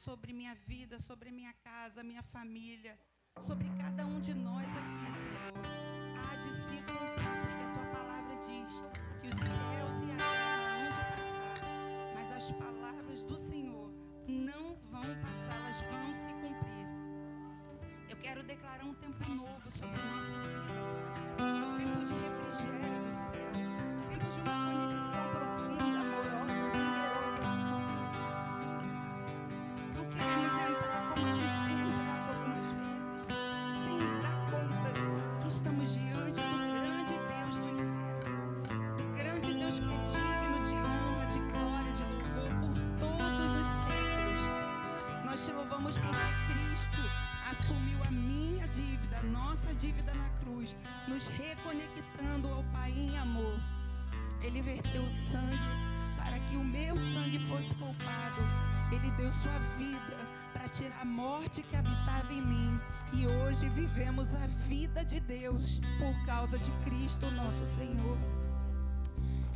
sobre minha vida, sobre minha casa, minha família, sobre cada um de nós aqui, Senhor. Há de se cumprir, porque a tua palavra diz que os céus e a terra hão de passar, mas as palavras do Senhor não vão passar, elas vão se cumprir. Eu quero declarar um tempo novo sobre a nossa vida, Pai. Um tempo de refrigério do céu, um tempo de uma conexão profunda, amorosa, temerosa na sua presença, Senhor. Não queremos entrar como a gente tem entrado algumas vezes, sem dar conta que estamos diante do grande Deus do universo, do grande Deus que é digno de honra, de glória, de louvor por todos os séculos. Nós te louvamos porque Cristo assumiu a minha dívida, a nossa dívida na cruz, nos reconectando ao Pai em amor. Ele verteu o sangue para que o meu sangue fosse poupado. Ele deu sua vida para tirar a morte que habitava em mim. E hoje vivemos a vida de Deus por causa de Cristo, nosso Senhor.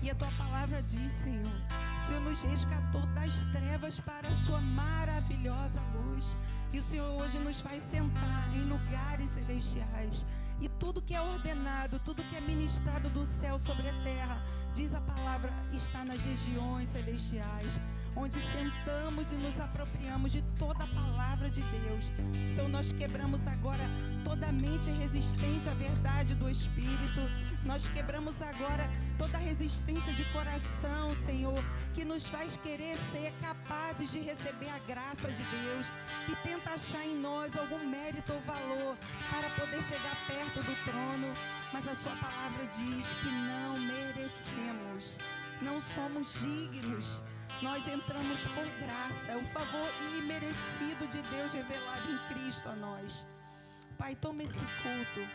E a tua palavra diz, Senhor, o Senhor nos resgatou das trevas para a sua maravilhosa luz. E o Senhor hoje nos faz sentar em lugares celestiais. E tudo que é ordenado, tudo que é ministrado do céu sobre a terra, diz a palavra, está nas regiões celestiais, onde sentamos e nos apropriamos de toda a palavra de Deus. Então nós quebramos agora toda a mente resistente à verdade do Espírito. Nós quebramos agora toda a resistência de coração, Senhor, que nos faz querer ser capazes de receber a graça de Deus, que tenta achar em nós algum mérito ou valor para poder chegar perto do trono. Mas a sua palavra diz que não merecemos, não somos dignos. Nós entramos por graça, é o favor imerecido de Deus revelado em Cristo a nós. Pai, toma esse culto,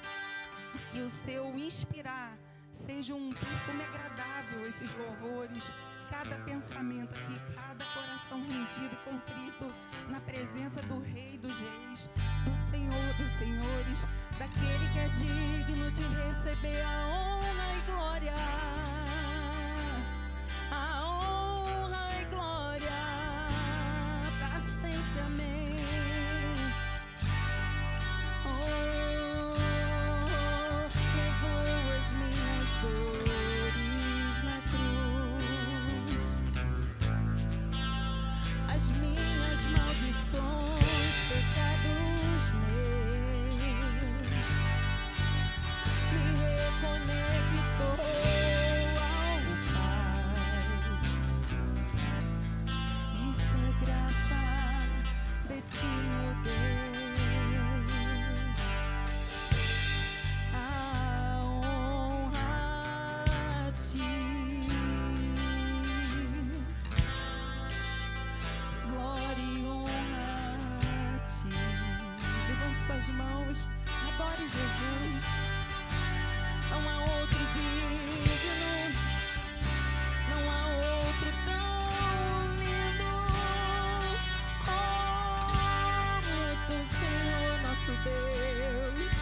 que o seu inspirar seja um perfume agradável, esses louvores, cada pensamento aqui, cada coração rendido e contrito na presença do Rei dos Reis, do Senhor dos Senhores, daquele que é digno de receber a honra e glória. A honra e glória para sempre, amém. Levou as minhas dores na cruz, as minhas maldições, pecados meus, me reconectou ao Pai. Isso é graça de ti, meu Deus. A honra a ti, glória e honra a ti. Levante suas mãos, adore Jesus. Não há outro digno, não há outro tão lindo como tu, Senhor, nosso Deus.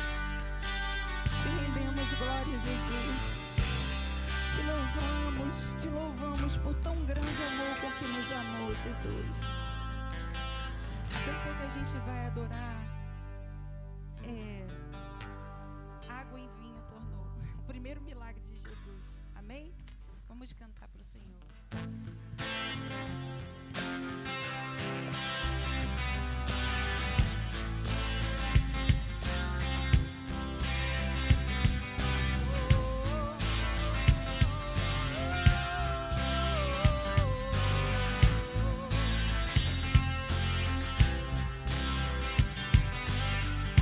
Te rendemos glória, Jesus. Te louvamos por tão grande amor com que nos amou, Jesus. A canção que a gente vai adorar é Água em Vinho Tornou. O primeiro milagre de Jesus. Amém? Vamos cantar para o Senhor.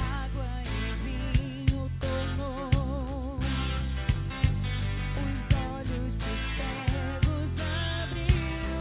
Água em vinho tornou, os olhos dos cegos abriu.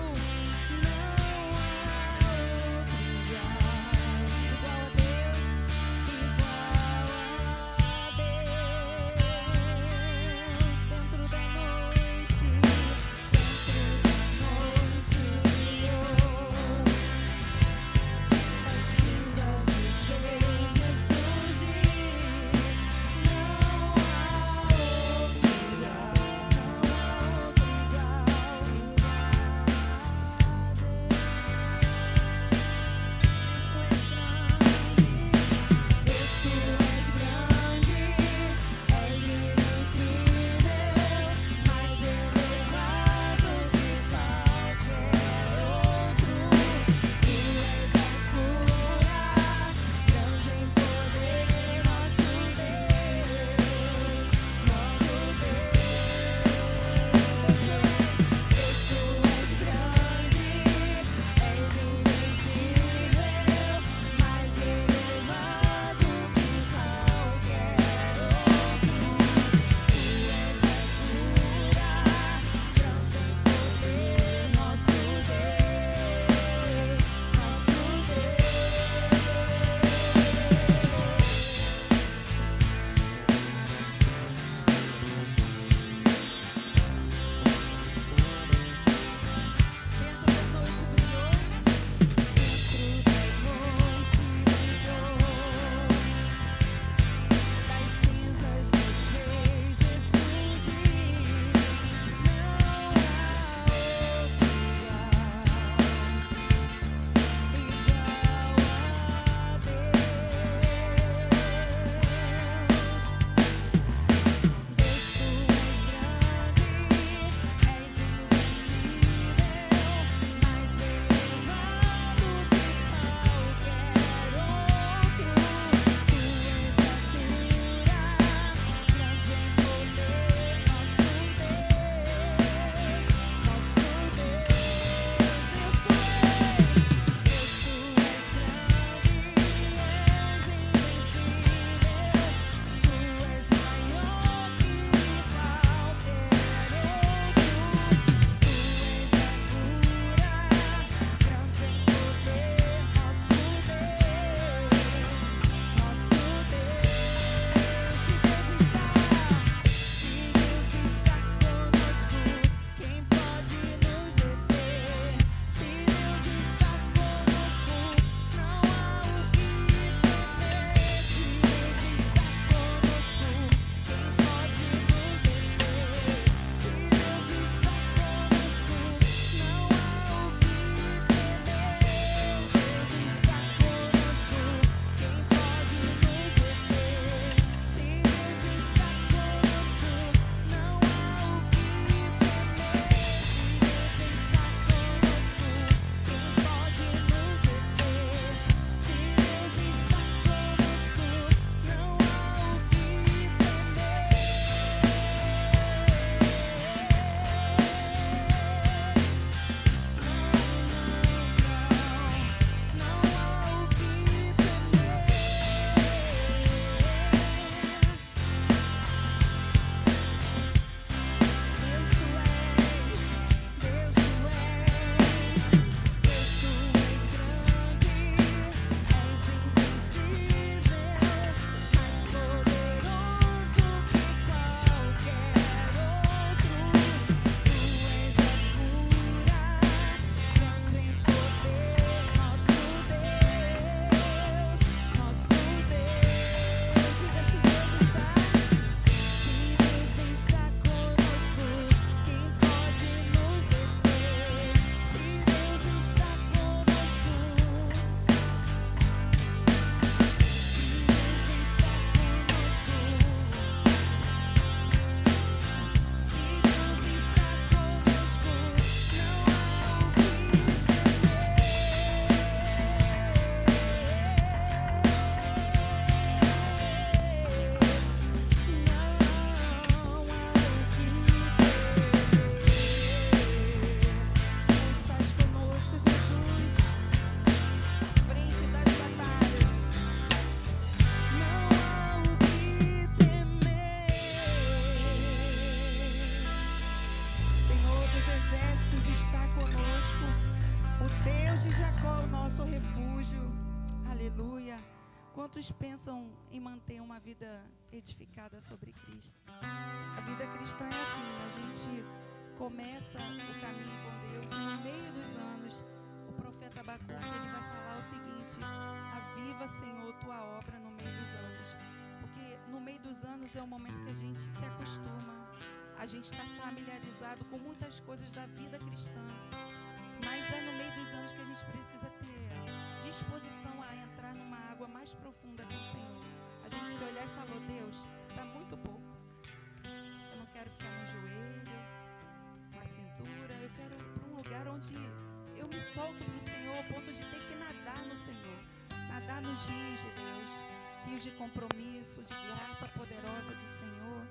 Aleluia. Quantos pensam em manter uma vida edificada sobre Cristo? A vida cristã é assim, a gente começa o caminho com Deus e no meio dos anos, o profeta Abacuque, ele vai falar o seguinte: aviva, Senhor, tua obra no meio dos anos. Porque no meio dos anos é o momento que a gente se acostuma, a gente está familiarizado com muitas coisas da vida cristã, mas é no meio dos anos que a gente precisa ter disposição a entrar numa água mais profunda com o Senhor. A gente se olhar e falou: Deus, está muito pouco. Eu não quero ficar no joelho, com a cintura. Eu quero ir para um lugar onde eu me solto para o Senhor ao ponto de ter que nadar no Senhor. Nadar nos rios de Deus, rios de compromisso, de graça poderosa do Senhor.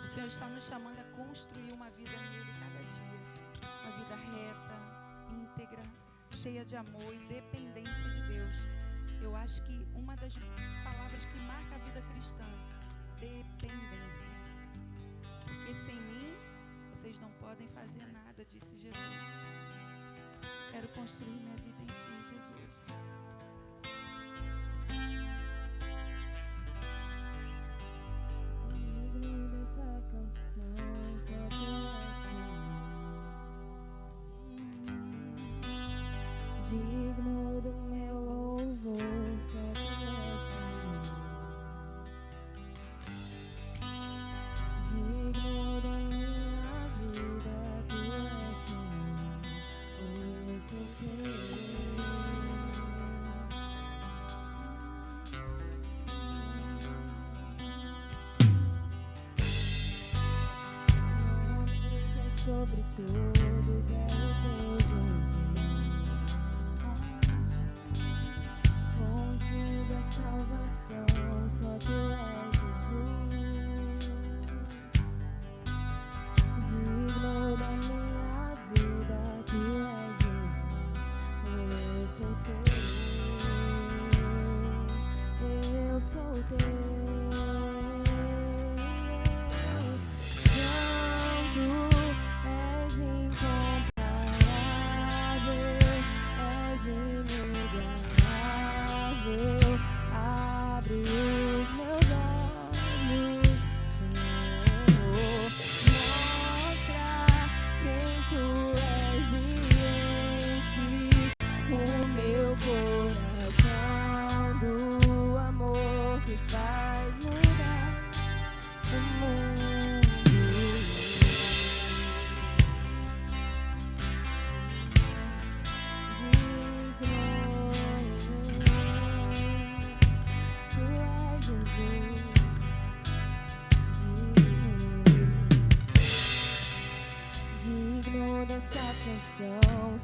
O Senhor está nos chamando a construir uma vida nele cada dia. Uma vida reta, íntegra, cheia de amor e dependência de Deus. Eu acho que uma das palavras que marca a vida cristã, dependência. Porque sem mim, vocês não podem fazer nada, disse Jesus. Quero construir minha vida em ti, Jesus. Digno dessa canção, só tu és, Senhor. Digno do meu louvor, só tu és, Senhor. Digno da minha vida, tu és, Senhor. Oh, eu sou teu. Sobre todos é o teu Jesus, fonte da salvação, só tu és Jesus. Digno da minha vida, tu és Jesus. Eu sou teu, eu sou teu.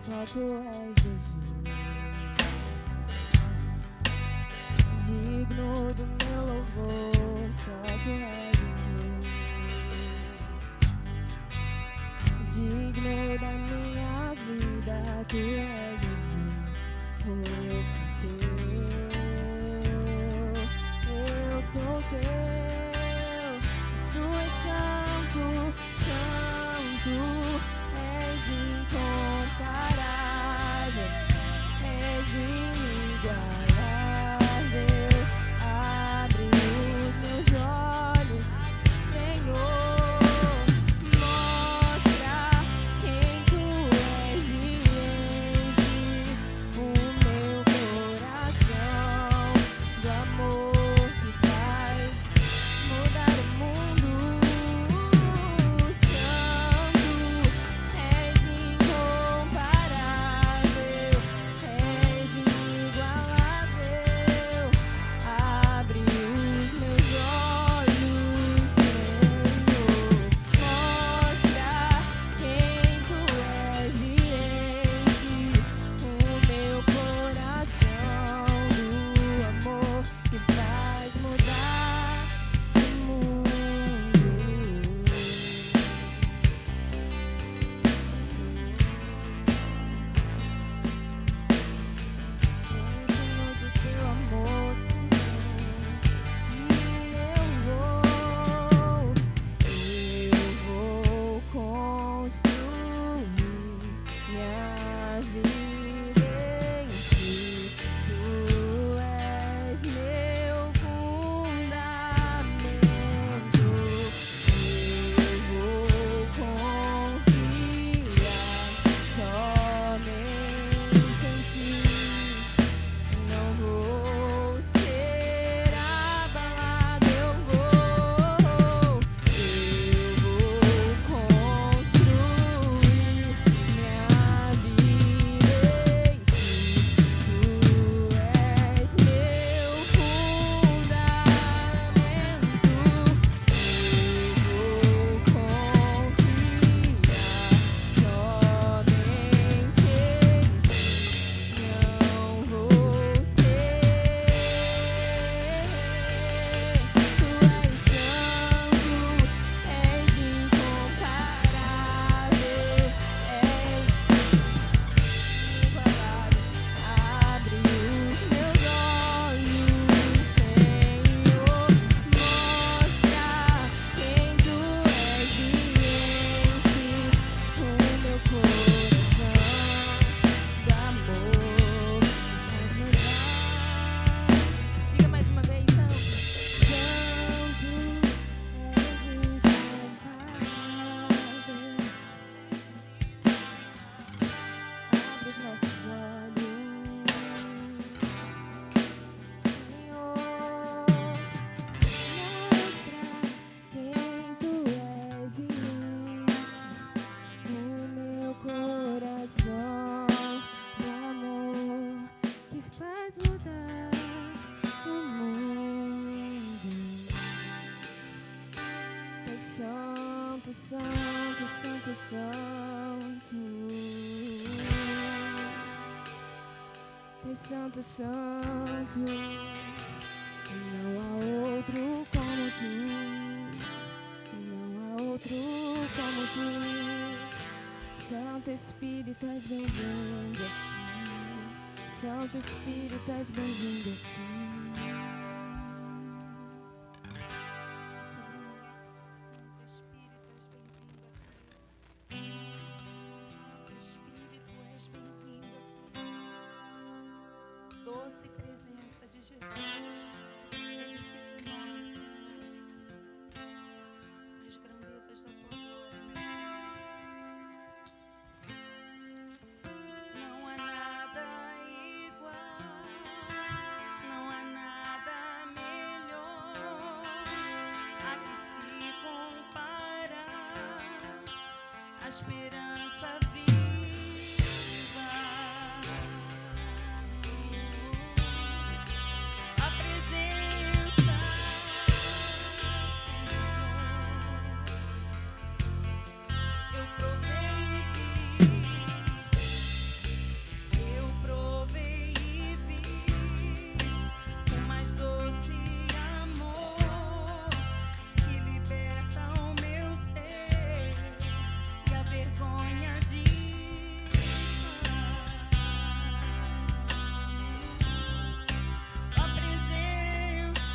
Só tu és Jesus, digno do meu louvor, só tu és Jesus, digno da minha vida, tu és Jesus. Oh, eu sou teu, tu és santo, santo. És incomparável, és inigualável. Abre os meus olhos, Senhor, mostra quem tu és e enche o meu coração. Santo, Santo, não há outro como tu, não há outro como tu. Santo Espírito, és bem-vindo aqui. Santo Espírito, és bem-vindo aqui. Santo Espírito, és bem-vindo aqui. Santo Espírito, és bem-vindo aqui. Doce presença de Jesus, edifica em nós, Senhor, as grandezas da tua glória. Não há nada igual, não há nada melhor a que se compara a esperança viva, a presença, Senhor. Eu provei e vi o mais doce amor que liberta o meu ser e a vergonha a presença.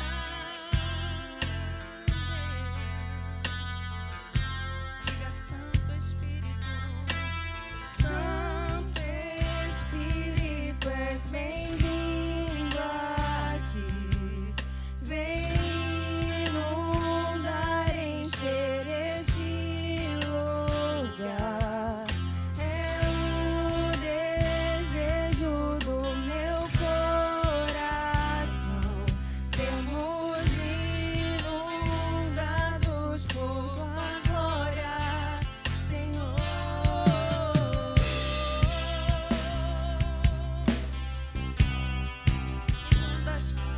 Diga Santo Espírito, Santo Espírito, és bem-vindo aqui. Vem inundar, encher esse lugar. É o desejo do meu coração. Sermos inundados por tua glória, Senhor. Inundas com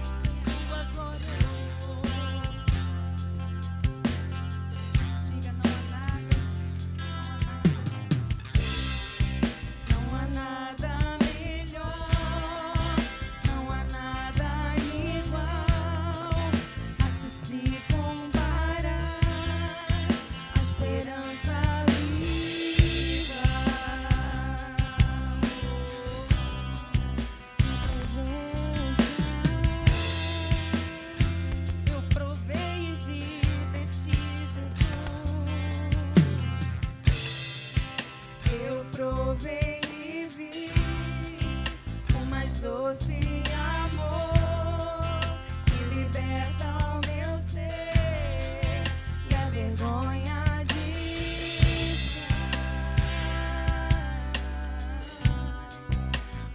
tuas glórias, Senhor. Diga, não há nada, não há nada melhor, não há nada igual a que se compara a esperança viva. Eu provei e vi de ti, Jesus. Eu provei e vi o mais doce amor que liberta o meu ser e a vergonha desfaz.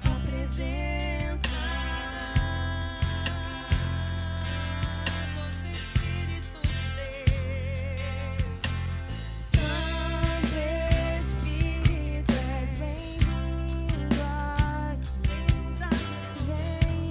A presença, doce Espírito de Deus. Santo Espírito, és bem-vindo aqui. Vem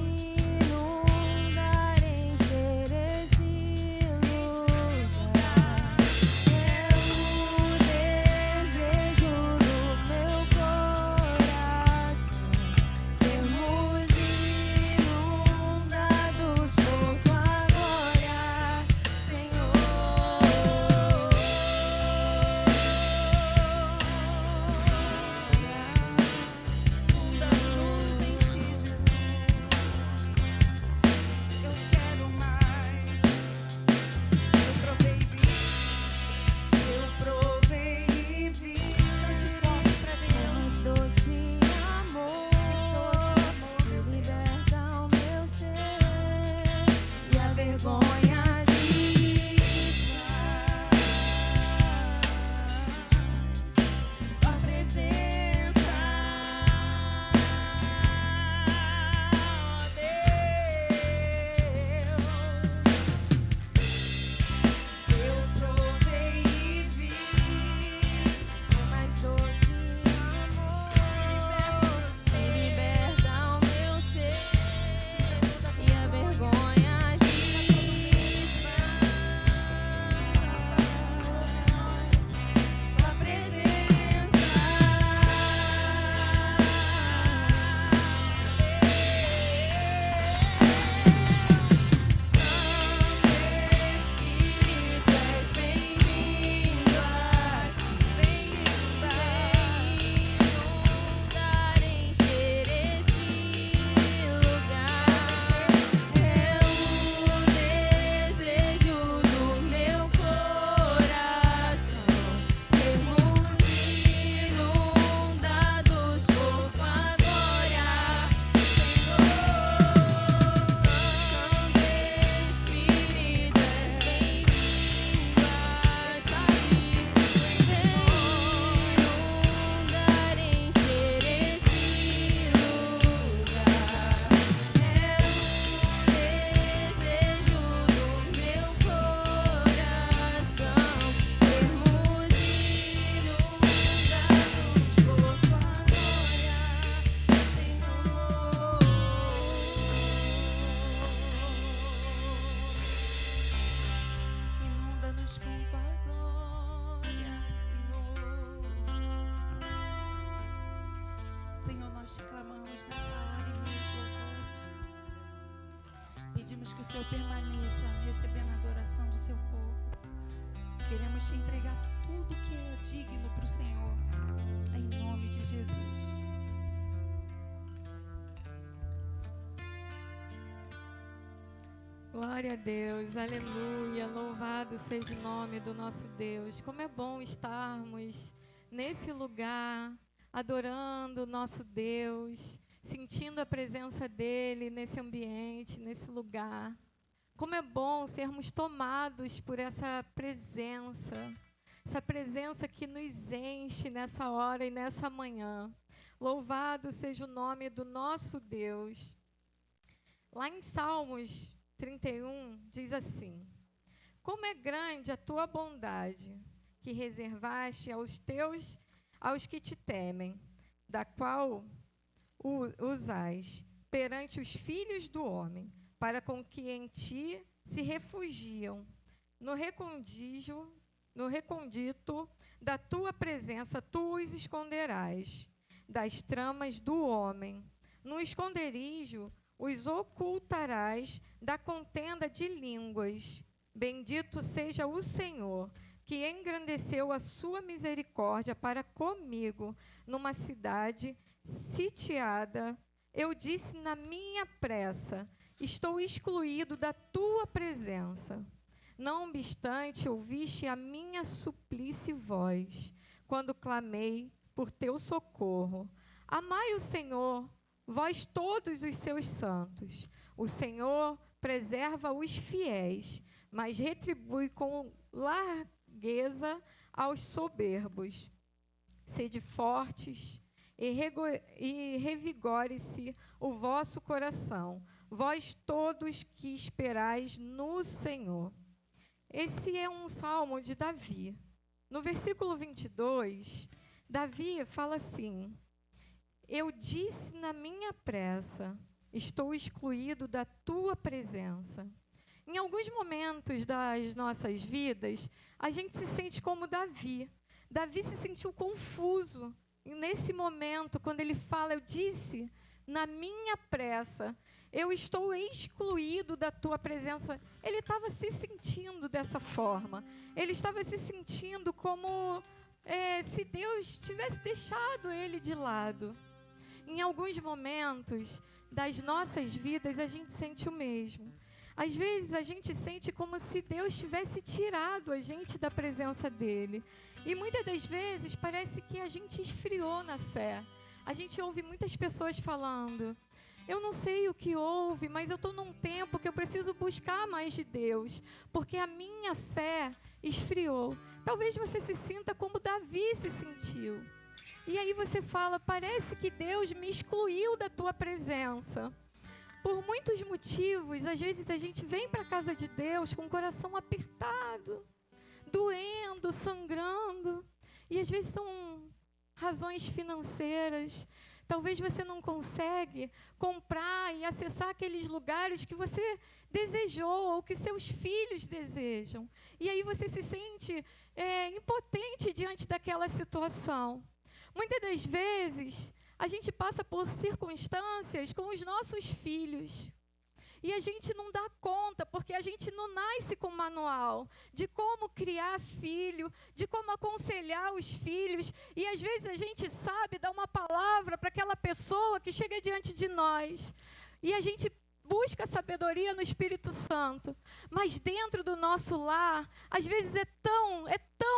nós te clamamos nessa hora em meus louvores. Pedimos que o Senhor permaneça recebendo a adoração do seu povo. Queremos te entregar tudo que é digno para o Senhor, em nome de Jesus. Glória a Deus, aleluia, louvado seja o nome do nosso Deus. Como é bom estarmos nesse lugar, adorando o nosso Deus, sentindo a presença dEle nesse ambiente, nesse lugar. Como é bom sermos tomados por essa presença que nos enche nessa hora e nessa manhã. Louvado seja o nome do nosso Deus. Lá em Salmos 31 diz assim: como é grande a tua bondade, que reservaste aos que te temem, da qual usais perante os filhos do homem, para com que em ti se refugiam. No recôndito da tua presença tu os esconderás das tramas do homem. No esconderijo os ocultarás da contenda de línguas. Bendito seja o Senhor, que engrandeceu a sua misericórdia para comigo numa cidade sitiada. Eu disse na minha pressa: estou excluído da tua presença. Não obstante, ouviste a minha suplice voz, quando clamei por teu socorro. Amai o Senhor, vós todos os seus santos. O Senhor preserva os fiéis, mas retribui com largueza aos soberbos. Sede fortes e revigore-se o vosso coração, vós todos que esperais no Senhor. Esse é um salmo de Davi. No versículo 22, Davi fala assim: eu disse na minha pressa, estou excluído da tua presença. Em alguns momentos das nossas vidas, a gente se sente como Davi. Davi se sentiu confuso. E nesse momento, quando ele fala, eu disse, na minha pressa, eu estou excluído da tua presença. Ele estava se sentindo dessa forma. Ele estava se sentindo como se Deus tivesse deixado ele de lado. Em alguns momentos das nossas vidas, a gente sente o mesmo. Às vezes, a gente sente como se Deus tivesse tirado a gente da presença dEle. E muitas das vezes, parece que a gente esfriou na fé. A gente ouve muitas pessoas falando: eu não sei o que houve, mas eu estou num tempo que eu preciso buscar mais de Deus, porque a minha fé esfriou. Talvez você se sinta como Davi se sentiu. E aí você fala: parece que Deus me excluiu da tua presença. Por muitos motivos, às vezes a gente vem para a casa de Deus com o coração apertado, doendo, sangrando. E às vezes são razões financeiras. Talvez você não consegue comprar e acessar aqueles lugares que você desejou ou que seus filhos desejam. E aí você se sente impotente diante daquela situação. Muitas das vezes, a gente passa por circunstâncias com os nossos filhos. E a gente não dá conta, porque a gente não nasce com manual de como criar filho, de como aconselhar os filhos. E às vezes a gente sabe dar uma palavra para aquela pessoa que chega diante de nós. E a gente busca sabedoria no Espírito Santo. Mas dentro do nosso lar, às vezes é tão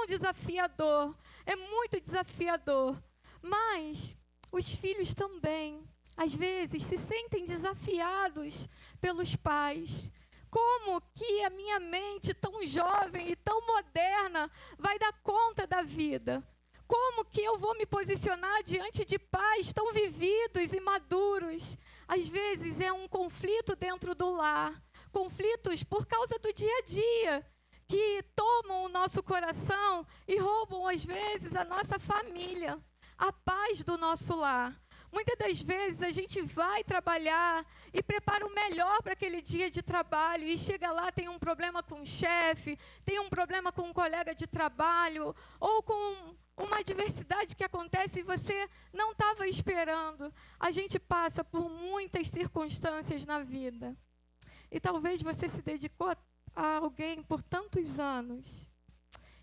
desafiador, é muito desafiador. Mas os filhos também, às vezes, se sentem desafiados pelos pais. Como que a minha mente tão jovem e tão moderna vai dar conta da vida? Como que eu vou me posicionar diante de pais tão vividos e maduros? Às vezes é um conflito dentro do lar, conflitos por causa do dia a dia, que tomam o nosso coração e roubam, às vezes, a nossa família, a paz do nosso lar. Muitas das vezes a gente vai trabalhar e prepara o melhor para aquele dia de trabalho e chega lá, tem um problema com o chefe, tem um problema com um colega de trabalho ou com uma adversidade que acontece e você não estava esperando. A gente passa por muitas circunstâncias na vida. E talvez você se dedicou a alguém por tantos anos.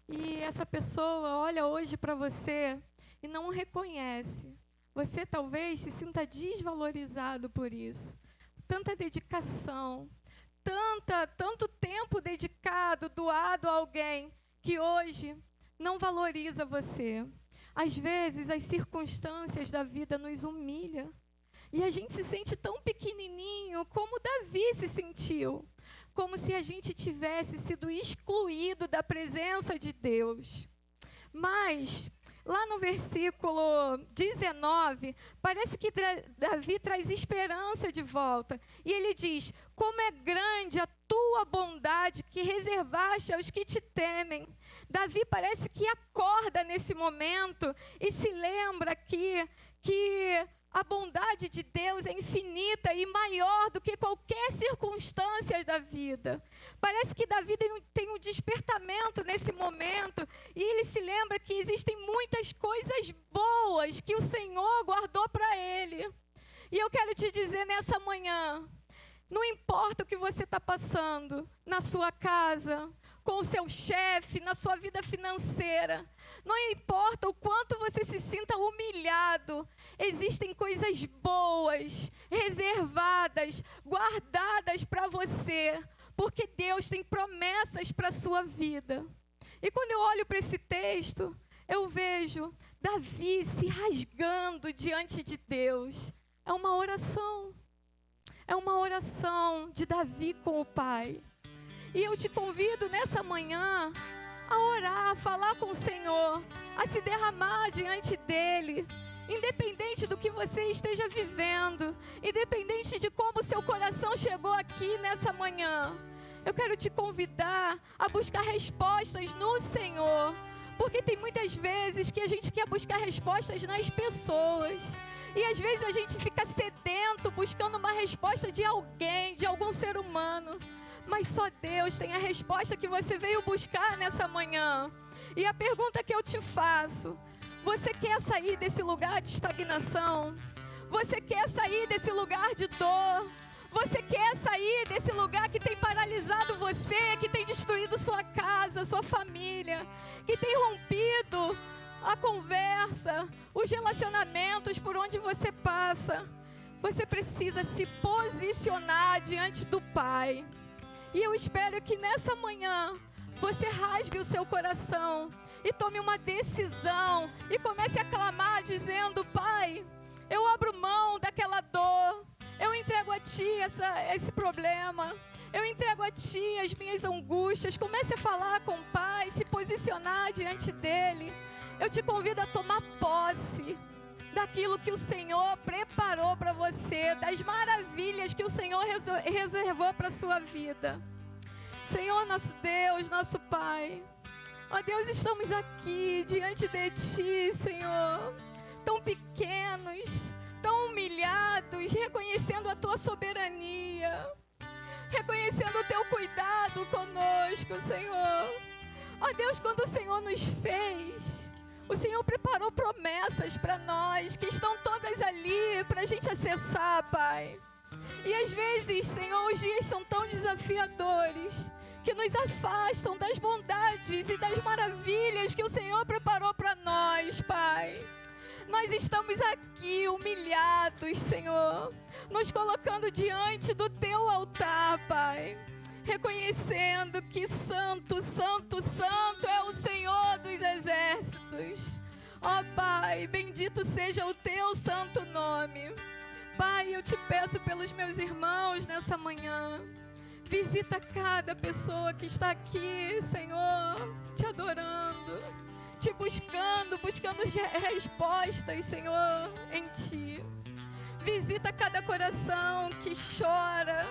E essa pessoa olha hoje para você e não o reconhece. Você talvez se sinta desvalorizado por isso. Tanta dedicação, tanto tempo dedicado, doado a alguém, que hoje não valoriza você. Às vezes, as circunstâncias da vida nos humilham. E a gente se sente tão pequenininho como Davi se sentiu. Como se a gente tivesse sido excluído da presença de Deus. Mas, lá no versículo 19, parece que Davi traz esperança de volta. E ele diz: como é grande a tua bondade que reservaste aos que te temem. Davi parece que acorda nesse momento e se lembra que a bondade de Deus é infinita e maior do que qualquer circunstância da vida. Parece que Davi tem um despertamento nesse momento e ele se lembra que existem muitas coisas boas que o Senhor guardou para ele. E eu quero te dizer nessa manhã, não importa o que você está passando na sua casa, com o seu chefe, na sua vida financeira. Não importa o quanto você se sinta humilhado, existem coisas boas, reservadas, guardadas para você, porque Deus tem promessas para a sua vida. E quando eu olho para esse texto, eu vejo Davi se rasgando diante de Deus. É uma oração de Davi com o Pai. E eu te convido nessa manhã a orar, a falar com o Senhor, a se derramar diante dEle, independente do que você esteja vivendo, independente de como o seu coração chegou aqui nessa manhã. Eu quero te convidar a buscar respostas no Senhor, porque tem muitas vezes que a gente quer buscar respostas nas pessoas. E às vezes a gente fica sedento buscando uma resposta de alguém, de algum ser humano. Mas só Deus tem a resposta que você veio buscar nessa manhã. E a pergunta que eu te faço: você quer sair desse lugar de estagnação? Você quer sair desse lugar de dor? Você quer sair desse lugar que tem paralisado você, que tem destruído sua casa, sua família, que tem rompido a conversa, os relacionamentos por onde você passa? Você precisa se posicionar diante do Pai. E eu espero que nessa manhã você rasgue o seu coração e tome uma decisão e comece a clamar dizendo: Pai, eu abro mão daquela dor, eu entrego a Ti esse problema, eu entrego a Ti as minhas angústias. Comece a falar com o Pai, se posicionar diante dEle. Eu te convido a tomar posse daquilo que o Senhor preparou para você, das maravilhas que o Senhor reservou para a sua vida. Senhor, nosso Deus, nosso Pai, ó Deus, estamos aqui diante de Ti, Senhor, tão pequenos, tão humilhados, reconhecendo a Tua soberania, reconhecendo o Teu cuidado conosco, Senhor. Ó Deus, quando o Senhor nos fez, o Senhor preparou promessas para nós, que estão todas ali para a gente acessar, Pai. E às vezes, Senhor, os dias são tão desafiadores, que nos afastam das bondades e das maravilhas que o Senhor preparou para nós, Pai. Nós estamos aqui humilhados, Senhor, nos colocando diante do Teu altar, Pai, reconhecendo que Santo, Santo, Santo é o Senhor dos exércitos. Ó Pai, bendito seja o Teu santo nome. Pai, eu te peço pelos meus irmãos nessa manhã. Visita cada pessoa que está aqui, Senhor, te adorando, te buscando respostas, Senhor, em Ti. Visita cada coração que chora,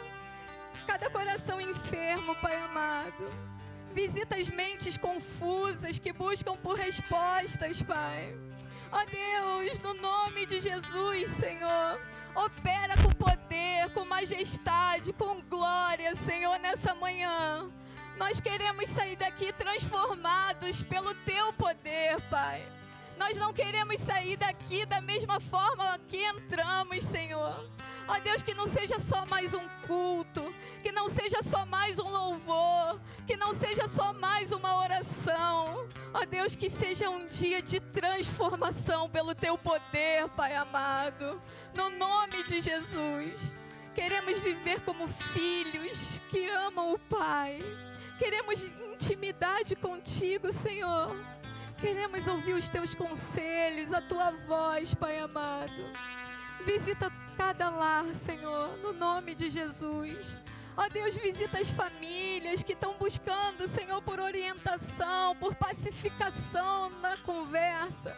cada coração enfermo, Pai amado. Visita as mentes confusas que buscam por respostas, Pai. Ó Deus, no nome de Jesus, Senhor, opera com poder, com majestade, com glória, Senhor, nessa manhã. Nós queremos sair daqui transformados pelo Teu poder, Pai. Nós não queremos sair daqui da mesma forma que entramos, Senhor. Ó Deus, que não seja só mais um culto, que não seja só mais um louvor, que não seja só mais uma oração. Ó Deus, que seja um dia de transformação pelo Teu poder, Pai amado. No nome de Jesus. Queremos viver como filhos que amam o Pai. Queremos intimidade contigo, Senhor. Queremos ouvir os Teus conselhos, a Tua voz, Pai amado. Visita cada lar, Senhor, no nome de Jesus. Ó Deus, visita as famílias que estão buscando, Senhor, por orientação, por pacificação na conversa.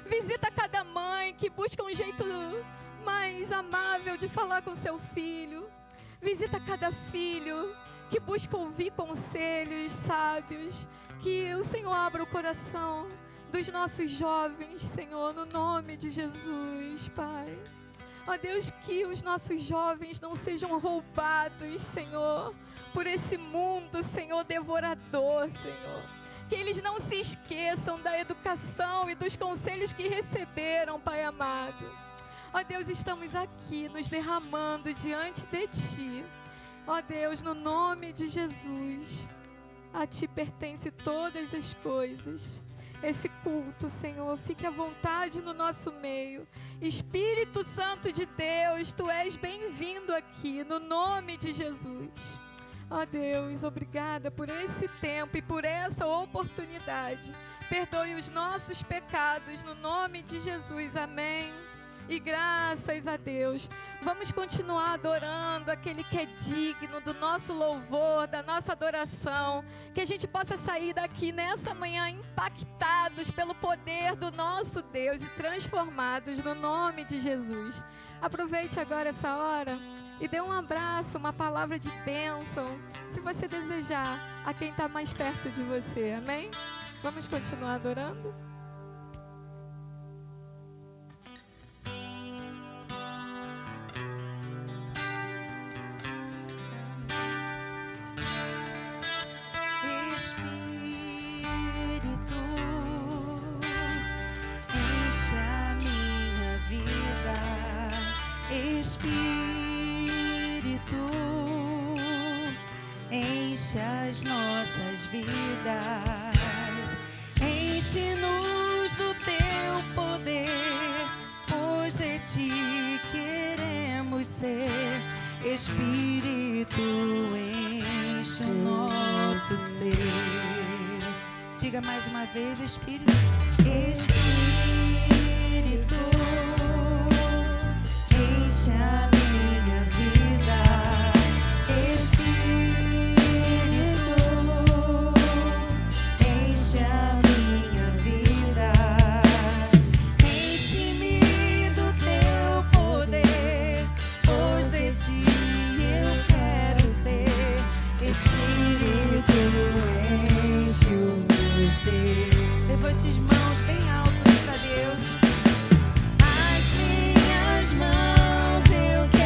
Visita cada mãe que busca um jeito mais amável de falar com seu filho. Visita cada filho que busca ouvir conselhos sábios. Que o Senhor abra o coração dos nossos jovens, Senhor, no nome de Jesus, Pai. Ó Deus, que os nossos jovens não sejam roubados, Senhor, por esse mundo, Senhor, devorador, Senhor. Que eles não se esqueçam da educação e dos conselhos que receberam, Pai amado. Ó Deus, estamos aqui nos derramando diante de Ti. Ó Deus, no nome de Jesus, a Ti pertence todas as coisas. Esse culto, Senhor, fique à vontade no nosso meio. Espírito Santo de Deus, Tu és bem-vindo aqui, no nome de Jesus. Ó Deus, obrigada por esse tempo e por essa oportunidade. Perdoe os nossos pecados, no nome de Jesus, amém. E graças a Deus, vamos continuar adorando aquele que é digno do nosso louvor, da nossa adoração. Que a gente possa sair daqui nessa manhã impactados pelo poder do nosso Deus e transformados no nome de Jesus. Aproveite agora essa hora e dê um abraço, uma palavra de bênção, se você desejar, a quem está mais perto de você, amém? Vamos continuar adorando? Enche as nossas vidas, enche-nos do Teu poder, pois de Ti queremos ser. Espírito, enche o nosso ser. Diga mais uma vez, Espírito. Espírito, enche a minha vida. Espírito, enche a minha vida. Enche-me do Teu poder, pois de Ti eu quero ser. Espírito, enche o meu ser. Levante as mãos bem altas para Deus. As minhas mãos eu quero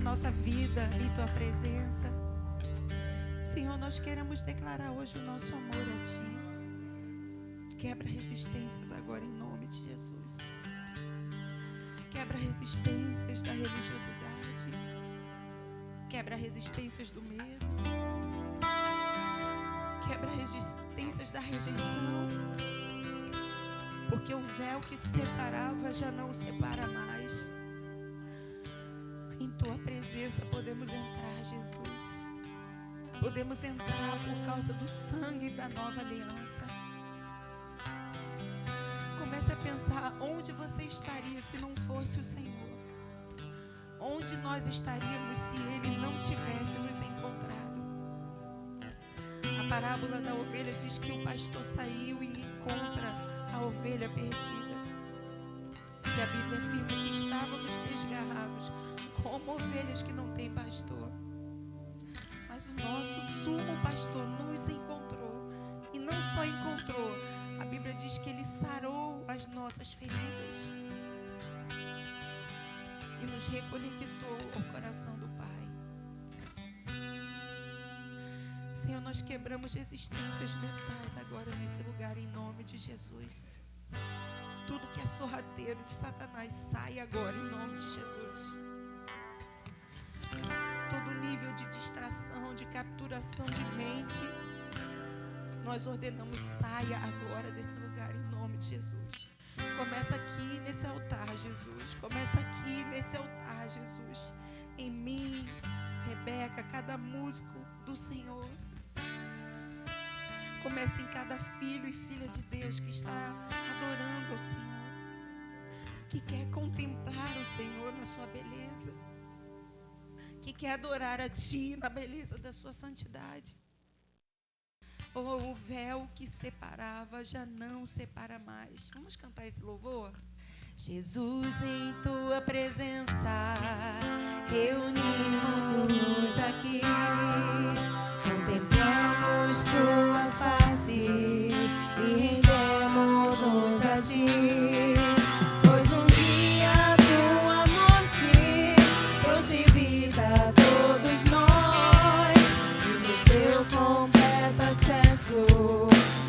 nossa vida em Tua presença. Senhor, nós queremos declarar hoje o nosso amor a Ti. Quebra resistências agora em nome de Jesus. Quebra resistências da religiosidade. Quebra resistências do medo. Quebra resistências da rejeição. Porque o véu que separava já não separa mais. Em Tua presença podemos entrar, Jesus. Podemos entrar por causa do sangue da nova aliança. Comece a pensar onde você estaria se não fosse o Senhor. Onde nós estaríamos se Ele não tivesse nos encontrado. A parábola da ovelha diz que o pastor saiu e encontra a ovelha perdida. E a Bíblia afirma que estávamos desgarrados como ovelhas que não têm pastor. Mas o nosso sumo pastor nos encontrou. E não só encontrou, a Bíblia diz que Ele sarou as nossas feridas. E nos reconectou ao coração do Pai. Senhor, nós quebramos resistências mentais agora nesse lugar em nome de Jesus. Tudo que é sorrateiro de Satanás sai agora em nome de Jesus. Todo nível de distração, de capturação de mente, nós ordenamos, saia agora desse lugar em nome de Jesus. Começa aqui nesse altar, Jesus. Começa aqui nesse altar, Jesus. Em mim, Rebeca, cada músico do Senhor. Começa em cada filho e filha de Deus que está adorando ao Senhor. Que quer contemplar o Senhor na sua beleza. Que quer adorar a Ti na beleza da sua santidade. Oh, o véu que separava já não separa mais. Vamos cantar esse louvor? Jesus, em Tua presença, reunimos-nos aqui, contemplamos Tua face e rendemos-nos a Ti. Pois um dia Tua morte trouxe vida a todos nós e nos deu completo acesso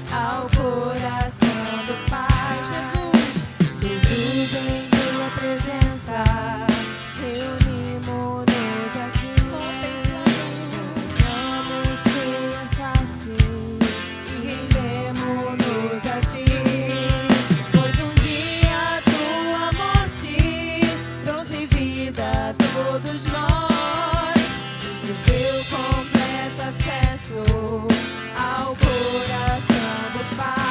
ao coração do Pai. Jesus, em Tua presença, reunimos-nos aqui, contemplamos Tua face e rendemos-nos a Ti. Pois um dia Tua morte trouxe vida a todos nós e nos deu completo acesso ao coração do Pai.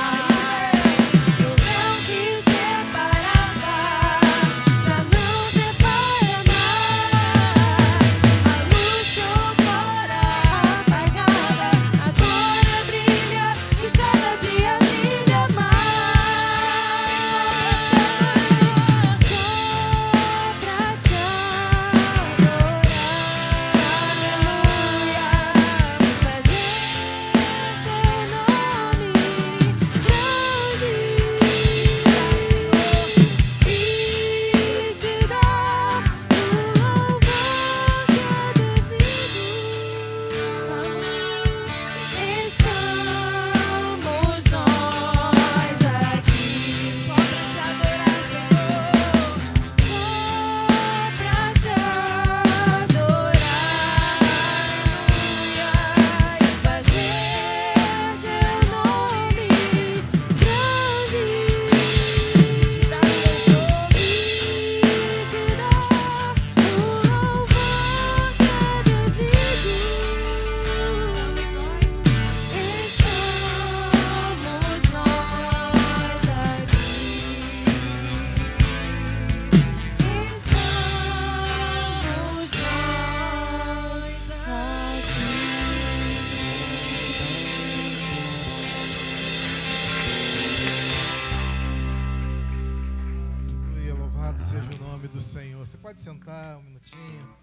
Você pode sentar um minutinho.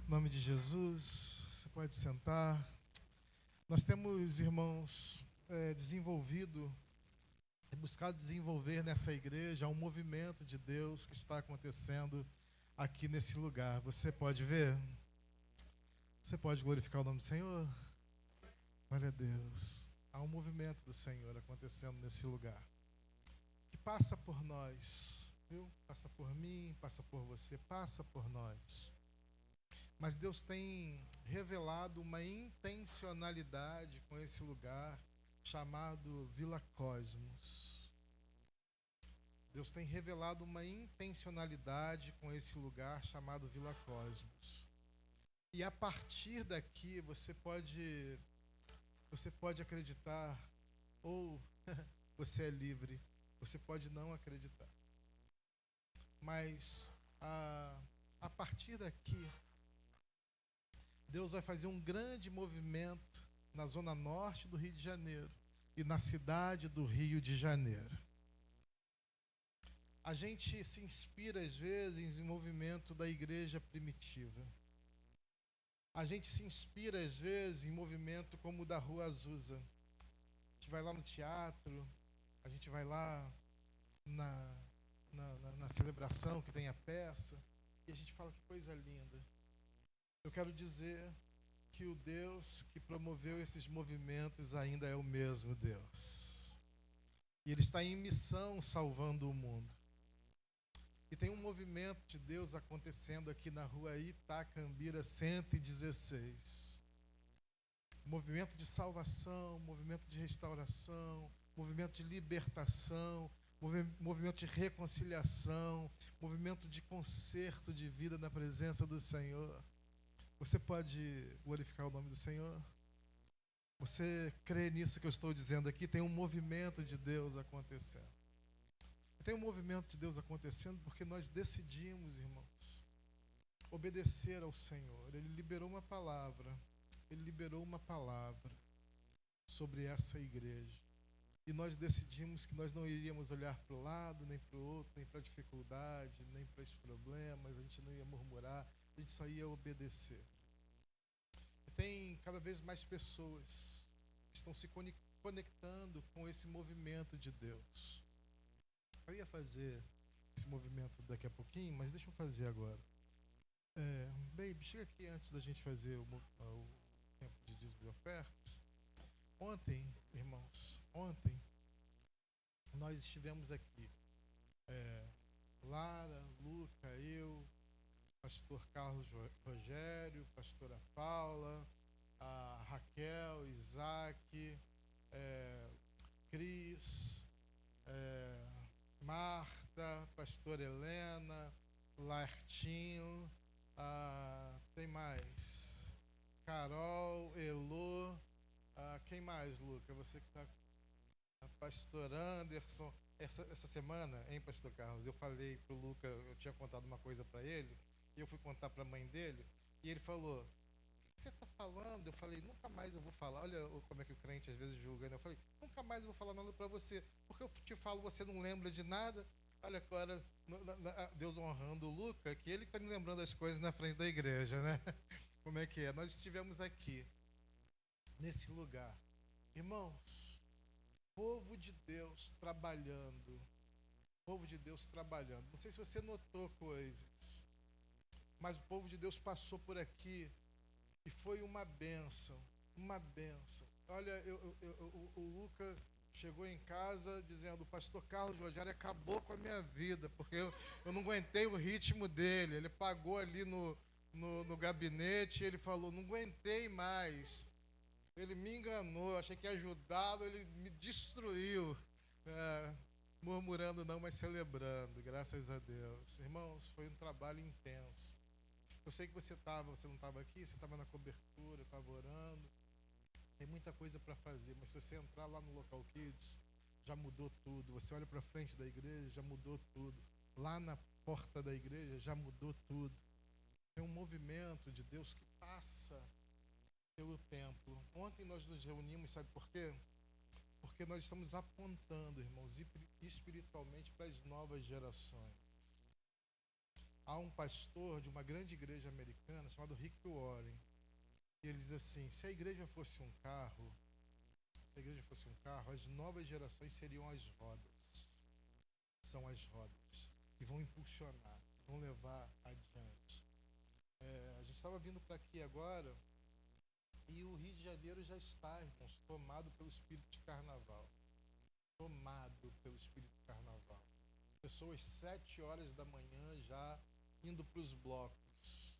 Em nome de Jesus, você pode sentar. Nós temos, irmãos, buscado desenvolver nessa igreja um movimento de Deus que está acontecendo aqui nesse lugar. Você pode ver? Você pode glorificar o nome do Senhor? Glória a Deus. Há um movimento do Senhor acontecendo nesse lugar, que passa por nós, viu? Passa por mim, passa por você, passa por nós. Mas Deus tem revelado uma intencionalidade com esse lugar chamado Vila Cosmos. Deus tem revelado uma intencionalidade com esse lugar chamado Vila Cosmos. E a partir daqui você pode acreditar ou você é livre, você pode não acreditar. Mas a partir daqui, Deus vai fazer um grande movimento na zona norte do Rio de Janeiro e na cidade do Rio de Janeiro. A gente se inspira às vezes em movimento da igreja primitiva. A gente se inspira às vezes em movimento como o da Rua Azusa. A gente vai lá no teatro, a gente vai lá na celebração que tem a peça e a gente fala que coisa linda. Eu quero dizer que o Deus que promoveu esses movimentos ainda é o mesmo Deus. E Ele está em missão salvando o mundo. E tem um movimento de Deus acontecendo aqui na rua Itacambira 116. Movimento de salvação, movimento de restauração, movimento de libertação, movimento de reconciliação, movimento de conserto de vida na presença do Senhor. Você pode glorificar o nome do Senhor? Você crê nisso que eu estou dizendo aqui? Tem um movimento de Deus acontecendo. Tem um movimento de Deus acontecendo porque nós decidimos, irmãos, obedecer ao Senhor. Ele liberou uma palavra. Ele liberou uma palavra sobre essa igreja. E nós decidimos que nós não iríamos olhar para o lado, nem para o outro, nem para a dificuldade, nem para os problemas. A gente não ia murmurar, a gente só ia obedecer. E tem cada vez mais pessoas que estão se conectando com esse movimento de Deus. Eu ia fazer esse movimento daqui a pouquinho, mas deixa eu fazer agora. Baby, chega aqui antes da gente fazer o tempo de dízimo e ofertas. Ontem, irmãos, nós estivemos aqui. Lara, Luca, eu, pastor Carlos Rogério, pastora Paula, a Raquel, Isaac, Cris, Marta, pastora Helena, Lartinho, tem mais? Carol, Elô, quem mais, Luca? Você que está... Pastor Anderson. Essa semana, hein, pastor Carlos, eu falei pro Luca, eu tinha contado uma coisa para ele, e eu fui contar para a mãe dele, e ele falou: o que você está falando? Eu falei: nunca mais eu vou falar. Olha como é que o crente às vezes julga, né? Eu falei: nunca mais eu vou falar nada para você, porque eu te falo, você não lembra de nada. Olha agora, Deus honrando o Luca, que ele está me lembrando as coisas na frente da igreja, né? Como é que é? Nós estivemos aqui, nesse lugar. Irmãos, povo de Deus trabalhando. Povo de Deus trabalhando. Não sei se você notou coisas, mas o povo de Deus passou por aqui e foi uma bênção. Uma bênção. Olha, o Luca chegou em casa dizendo: o pastor Carlos Rogério acabou com a minha vida, porque eu não aguentei o ritmo dele. Ele pagou ali no gabinete, ele falou: não aguentei mais. Ele me enganou, eu achei que ia ajudá-lo, ele me destruiu. Murmurando não, mas celebrando, graças a Deus. Irmãos, foi um trabalho intenso. Eu sei que você não estava aqui, você estava na cobertura, estava orando. Tem muita coisa para fazer, mas se você entrar lá no Local Kids, já mudou tudo. Você olha para frente da igreja, já mudou tudo. Lá na porta da igreja, já mudou tudo. Tem um movimento de Deus que passa pelo templo. Ontem nós nos reunimos, sabe por quê? Porque nós estamos apontando, irmãos, espiritualmente para as novas gerações. Há um pastor de uma grande igreja americana chamado Rick Warren. E ele diz assim: se a igreja fosse um carro, as novas gerações seriam as rodas. São as rodas que vão impulsionar. vão levar adiante. A gente estava vindo para aqui agora e o Rio de Janeiro já está, irmãos, tomado pelo espírito de carnaval. Tomado pelo espírito de carnaval. Pessoas 7 horas da manhã já indo para os blocos.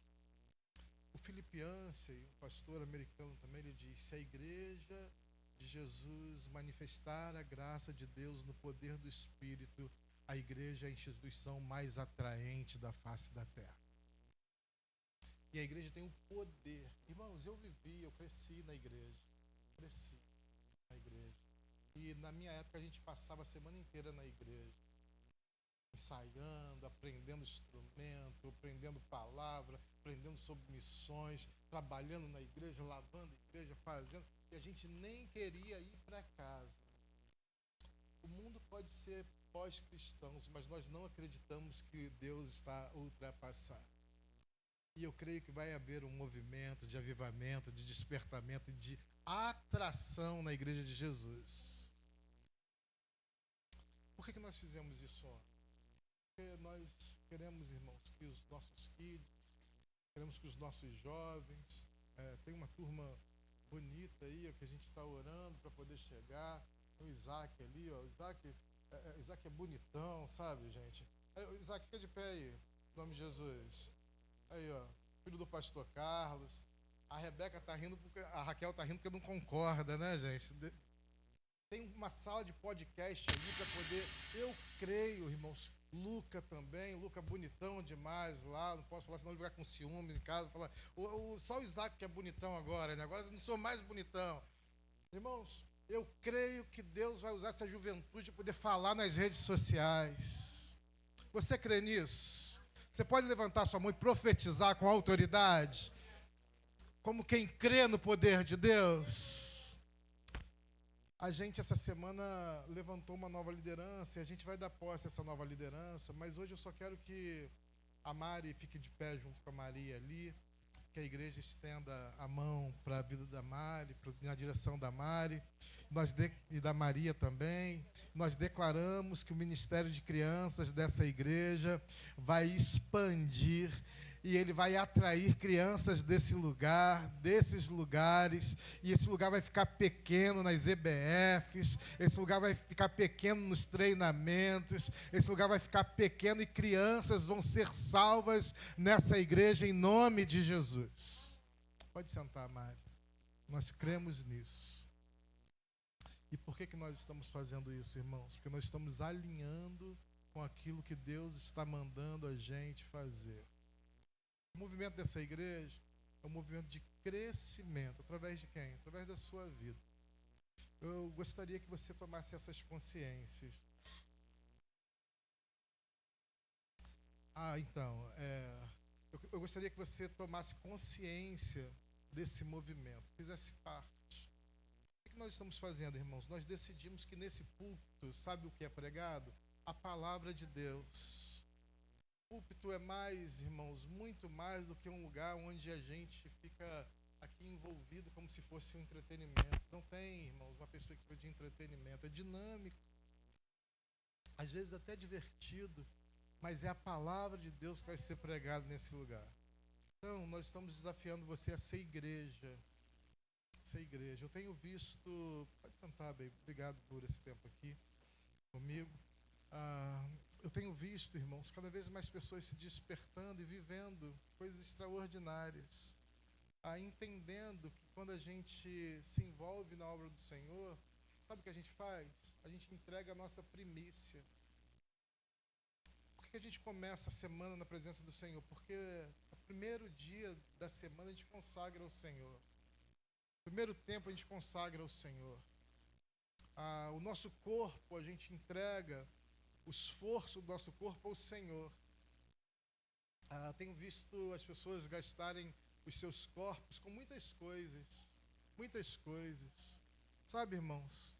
O Philip Yancey, um pastor americano também, ele diz: se a igreja de Jesus manifestar a graça de Deus no poder do Espírito, a igreja é a instituição mais atraente da face da terra. E a igreja tem o poder. Irmãos, eu cresci na igreja. Cresci na igreja. E na minha época a gente passava a semana inteira na igreja, ensaiando, aprendendo instrumento, aprendendo palavra, aprendendo sobre missões, trabalhando na igreja, lavando a igreja, fazendo. E a gente nem queria ir para casa. O mundo pode ser pós-cristãos, mas nós não acreditamos que Deus está ultrapassado. E eu creio que vai haver um movimento de avivamento, de despertamento e de atração na igreja de Jesus. Por que nós fizemos isso ontem? Porque nós queremos, irmãos, que os nossos kids, queremos que os nossos jovens, tem uma turma bonita aí, que a gente está orando para poder chegar. Tem o Isaac ali, ó. Isaac é bonitão, sabe, gente? Isaac, fica de pé aí, em nome de Jesus. Aí, ó, filho do pastor Carlos. A Rebeca tá rindo porque a Raquel tá rindo porque não concorda, né, gente? Tem uma sala de podcast ali para poder. Eu creio, irmãos. Luca também, Luca bonitão demais lá. Não posso falar, senão ele vai ficar com ciúme em casa. Falar, só o Isaac que é bonitão agora, né? Agora eu não sou mais bonitão. Irmãos, eu creio que Deus vai usar essa juventude para poder falar nas redes sociais. Você crê nisso? Você pode levantar sua mão e profetizar com autoridade? Como quem crê no poder de Deus? A gente, essa semana, levantou uma nova liderança e a gente vai dar posse a essa nova liderança, mas hoje eu só quero que a Mari fique de pé junto com a Maria ali, que a igreja estenda a mão para a vida da Mari, na direção da Mari, e da Maria também. Nós declaramos que o ministério de crianças dessa igreja vai expandir e ele vai atrair crianças desse lugar, desses lugares, e esse lugar vai ficar pequeno nas EBFs, esse lugar vai ficar pequeno nos treinamentos, esse lugar vai ficar pequeno e crianças vão ser salvas nessa igreja em nome de Jesus. Pode sentar, Mari. Nós cremos nisso. E por que nós estamos fazendo isso, irmãos? Porque nós estamos alinhando com aquilo que Deus está mandando a gente fazer. O movimento dessa igreja é um movimento de crescimento. Através de quem? Através da sua vida. Eu gostaria que você tomasse essas consciências. Então, eu gostaria que você tomasse consciência desse movimento, fizesse parte. O que nós estamos fazendo, irmãos? Nós decidimos que nesse púlpito, sabe o que é pregado? A palavra de Deus. O púlpito é mais, irmãos, muito mais do que um lugar onde a gente fica aqui envolvido como se fosse um entretenimento. Não tem, irmãos, uma perspectiva de entretenimento. É dinâmico, às vezes até divertido, mas é a palavra de Deus que vai ser pregada nesse lugar. Então, nós estamos desafiando você a ser igreja. Ser igreja. Eu tenho visto... Pode sentar, baby. Obrigado por esse tempo aqui comigo. Eu tenho visto, irmãos, cada vez mais pessoas se despertando e vivendo coisas extraordinárias. Entendendo que quando a gente se envolve na obra do Senhor, sabe o que a gente faz? A gente entrega a nossa primícia. Por que a gente começa a semana na presença do Senhor? Porque no primeiro dia da semana a gente consagra ao Senhor. No primeiro tempo a gente consagra ao Senhor. O nosso corpo a gente entrega o esforço do nosso corpo ao Senhor. Tenho visto as pessoas gastarem os seus corpos com muitas coisas. Muitas coisas. Sabe, irmãos,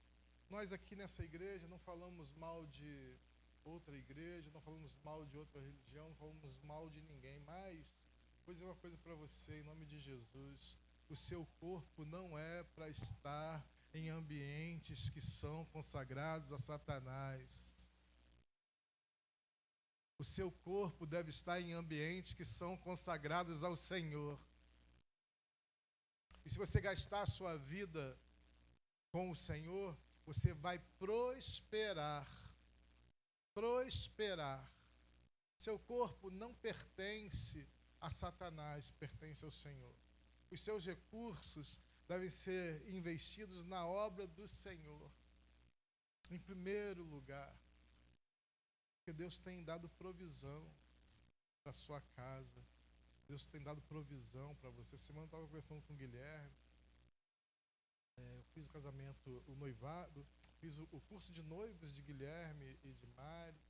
nós aqui nessa igreja não falamos mal de outra igreja, não falamos mal de outra religião, não falamos mal de ninguém, mas vou dizer uma coisa para você, em nome de Jesus: o seu corpo não é para estar em ambientes que são consagrados a Satanás. O seu corpo deve estar em ambientes que são consagrados ao Senhor. E se você gastar a sua vida com o Senhor, você vai prosperar. Prosperar. Seu corpo não pertence a Satanás, pertence ao Senhor. Os seus recursos devem ser investidos na obra do Senhor. Em primeiro lugar, porque Deus tem dado provisão para a sua casa. Deus tem dado provisão para você. Semana eu estava conversando com o Guilherme. Eu fiz o casamento, o noivado, fiz o curso de noivos de Guilherme e de Mari.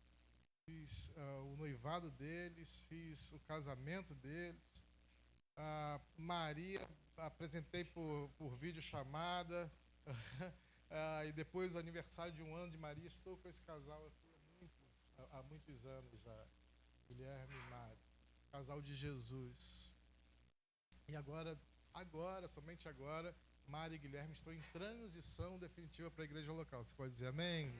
Fiz o noivado deles, fiz o casamento deles. Maria, apresentei por videochamada. E depois o aniversário de 1 ano de Maria. Estou com esse casal aqui há muitos anos já. Guilherme e Mari. Casal de Jesus. E agora, somente agora, Mari e Guilherme estão em transição definitiva para a igreja local. Você pode dizer amém?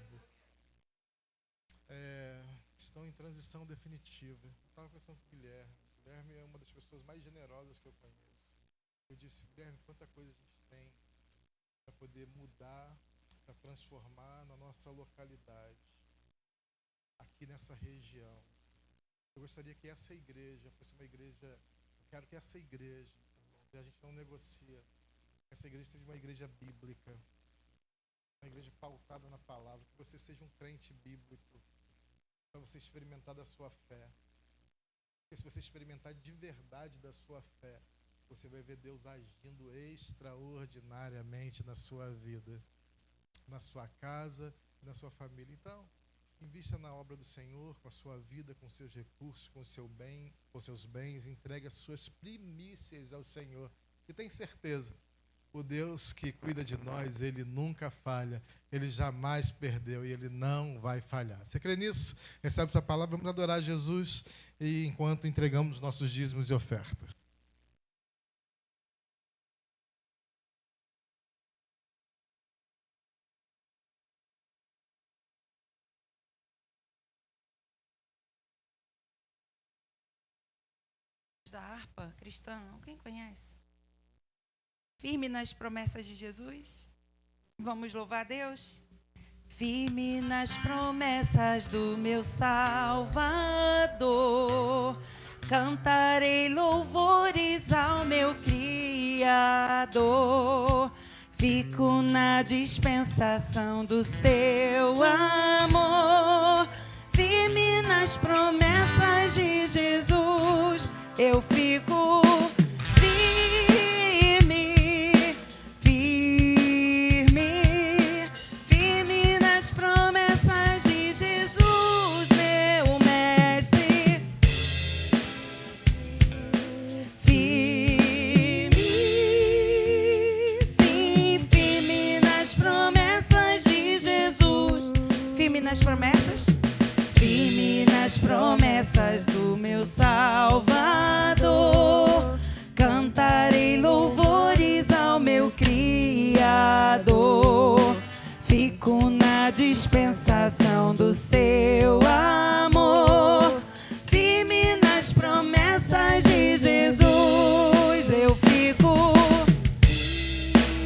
Estão em transição definitiva. Eu estava conversando com o Guilherme. O Guilherme é uma das pessoas mais generosas que eu conheço. Eu disse, Guilherme, quanta coisa a gente tem para poder mudar, para transformar na nossa localidade, aqui nessa região. Eu gostaria que essa igreja fosse uma igreja, eu quero que essa igreja, a gente não negocia, essa igreja seja uma igreja bíblica, uma igreja pautada na palavra, que você seja um crente bíblico, para você experimentar da sua fé. Porque se você experimentar de verdade da sua fé, você vai ver Deus agindo extraordinariamente na sua vida, na sua casa, na sua família. Então, invista na obra do Senhor, com a sua vida, com seus recursos, com o seu bem, com seus bens, entregue as suas primícias ao Senhor. E tem certeza, o Deus que cuida de nós, Ele nunca falha, Ele jamais perdeu e Ele não vai falhar. Você crê nisso? Recebe essa palavra, vamos adorar Jesus e enquanto entregamos nossos dízimos e ofertas. Da harpa cristã, alguém conhece? Firme nas promessas de Jesus. Vamos louvar a Deus? Firme nas promessas do meu Salvador, cantarei louvores ao meu Criador. Fico na dispensação do seu amor. Firme nas promessas de Jesus, eu fico firme, firme, firme nas promessas de Jesus, meu mestre. Firme, sim, firme nas promessas de Jesus. Firme nas promessas? Firme nas promessas do meu Salvador, cantarei louvores ao meu Criador. Fico na dispensação do seu amor, firme nas promessas de Jesus, eu fico.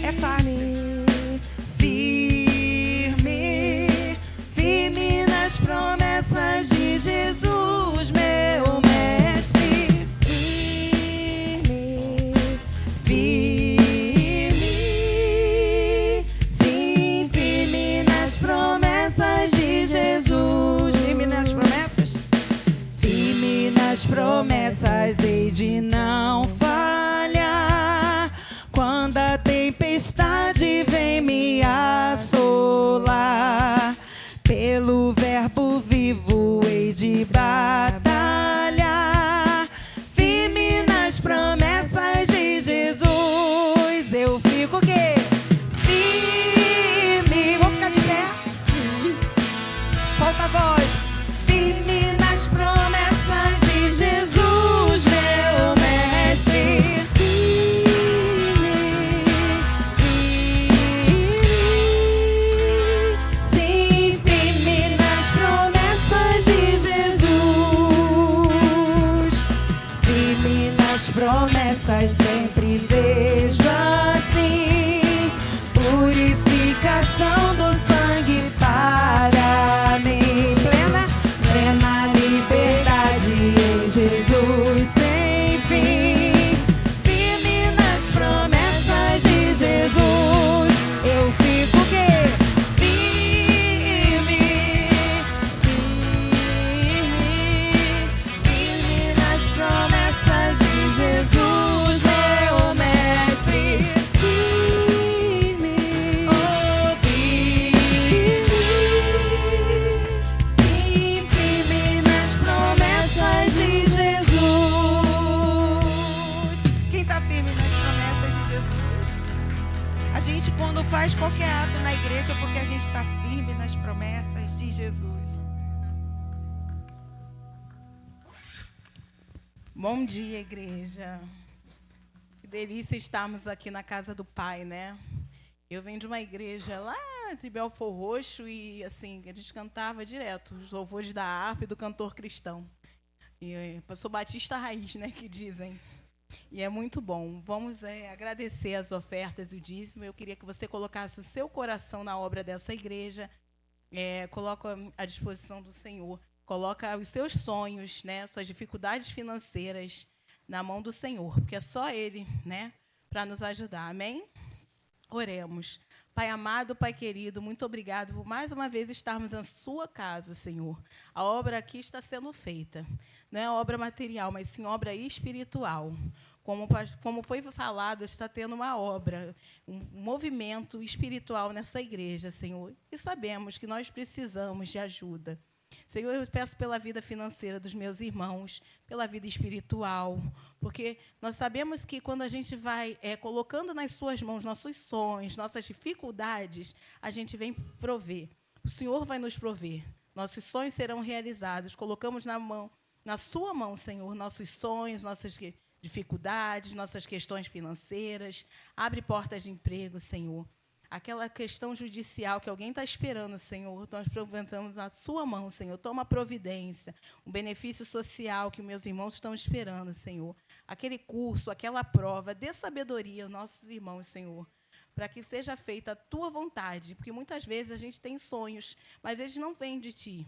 É fácil. Firme, firme nas promessas de Jesus, meu mestre. purificação do sangue para mim. Plena liberdade em Jesus sem fim. Firme nas promessas de Jesus. Eu fico o quê? Firme nas promessas de Jesus, meu mestre. Firme, oh, firme, sim, firme nas promessas de Jesus. Quem está firme nas promessas de Jesus? A gente, quando faz qualquer ato na igreja, é porque a gente está firme nas promessas de Jesus. Bom dia, igreja. Que delícia estarmos aqui na casa do Pai, né? Eu venho de uma igreja lá de Belfor Roxo e, assim, a gente cantava direto os louvores da harpa e do cantor cristão. E eu sou batista raiz, né, que dizem. E é muito bom. Vamos agradecer as ofertas e o dízimo. Eu queria que você colocasse o seu coração na obra dessa igreja. Coloca à disposição do Senhor. Coloca os seus sonhos, né, suas dificuldades financeiras na mão do Senhor, porque é só Ele, né, para nos ajudar. Amém? Oremos. Pai amado, Pai querido, muito obrigado por mais uma vez estarmos na sua casa, Senhor. A obra aqui está sendo feita. Não é obra material, mas sim obra espiritual. Como foi falado, está tendo uma obra, um movimento espiritual nessa igreja, Senhor. E sabemos que nós precisamos de ajuda. Senhor, eu peço pela vida financeira dos meus irmãos, pela vida espiritual, porque nós sabemos que quando a gente vai colocando nas suas mãos nossos sonhos, nossas dificuldades, a gente vem prover. O Senhor vai nos prover. Nossos sonhos serão realizados. Colocamos na sua mão, Senhor, nossos sonhos, nossas dificuldades, nossas questões financeiras. Abre portas de emprego, Senhor. Aquela questão judicial que alguém está esperando, Senhor, nós apresentamos na sua mão, Senhor. Toma providência, um benefício social que meus irmãos estão esperando, Senhor. Aquele curso, aquela prova, dê sabedoria aos nossos irmãos, Senhor, para que seja feita a tua vontade, porque muitas vezes a gente tem sonhos, mas eles não vêm de ti.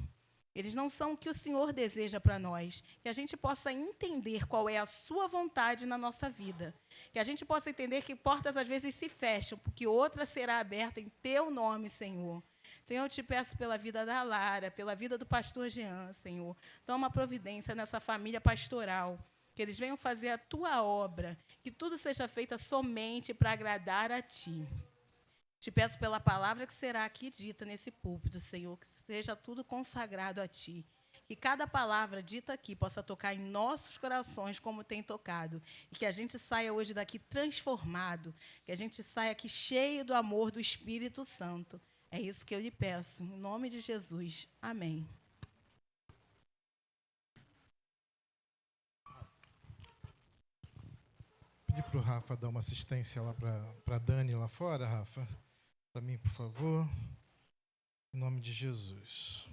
Eles não são o que o Senhor deseja para nós. Que a gente possa entender qual é a sua vontade na nossa vida. Que a gente possa entender que portas às vezes se fecham, porque outra será aberta em teu nome, Senhor. Senhor, eu te peço pela vida da Lara, pela vida do pastor Jean, Senhor. Toma providência nessa família pastoral. Que eles venham fazer a tua obra. Que tudo seja feito somente para agradar a ti. Te peço pela palavra que será aqui dita nesse púlpito, Senhor, que seja tudo consagrado a Ti. Que cada palavra dita aqui possa tocar em nossos corações como tem tocado. E que a gente saia hoje daqui transformado. Que a gente saia aqui cheio do amor do Espírito Santo. É isso que eu lhe peço. Em nome de Jesus. Amém. Pedir para o Rafa dar uma assistência lá para a Dani lá fora, Rafa. Para mim, por favor, em nome de Jesus.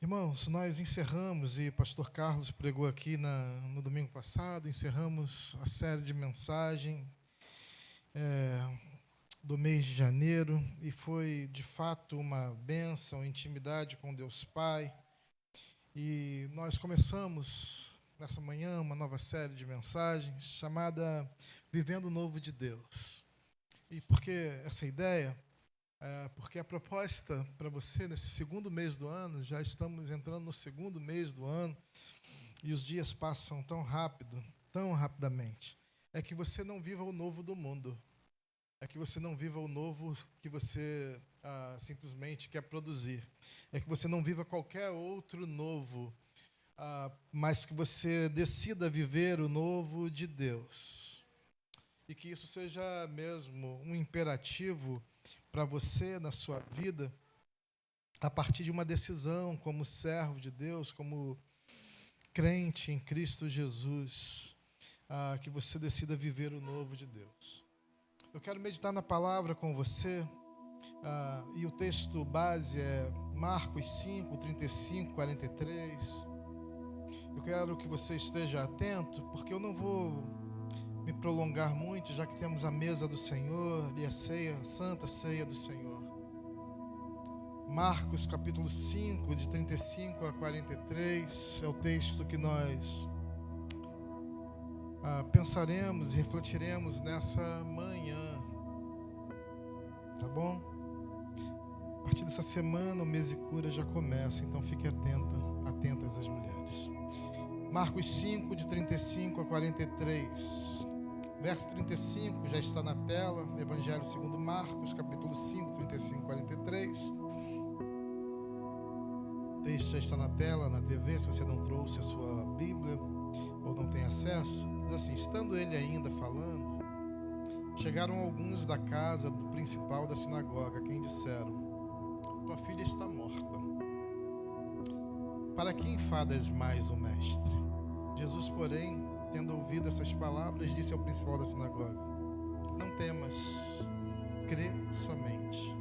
Irmãos, nós encerramos, e o pastor Carlos pregou aqui no domingo passado, encerramos a série de mensagem do mês de janeiro, e foi, de fato, uma bênção, intimidade com Deus Pai. E nós começamos, nessa manhã, uma nova série de mensagens chamada Vivendo o Novo de Deus. E por que essa ideia? Porque a proposta para você, nesse segundo mês do ano, já estamos entrando no segundo mês do ano, e os dias passam tão rapidamente, é que você não viva o novo do mundo, é que você não viva o novo que você simplesmente quer produzir, é que você não viva qualquer outro novo, mas que você decida viver o novo de Deus. E que isso seja mesmo um imperativo para você na sua vida, a partir de uma decisão como servo de Deus, como crente em Cristo Jesus, que você decida viver o novo de Deus. Eu quero meditar na palavra com você, e o texto base é Marcos 5, 35, 43. Eu quero que você esteja atento, porque eu não vou me prolongar muito, já que temos a mesa do Senhor e a ceia, a santa ceia do Senhor. Marcos capítulo 5, de 35 a 43, é o texto que nós pensaremos e refletiremos nessa manhã, tá bom? A partir dessa semana o mês de cura já começa, então fique atentas as mulheres. Marcos 5, de 35 a 43. Verso 35 já está na tela, Evangelho segundo Marcos, capítulo 5, 35 a 43. O texto já está na tela, na TV, se você não trouxe a sua Bíblia ou não tem acesso. Diz assim: estando ele ainda falando, chegaram alguns da casa do principal da sinagoga, quem disseram: tua filha está morta. Para que enfadas mais o mestre? Jesus, porém, tendo ouvido essas palavras, disse ao principal da sinagoga: não temas, crê somente.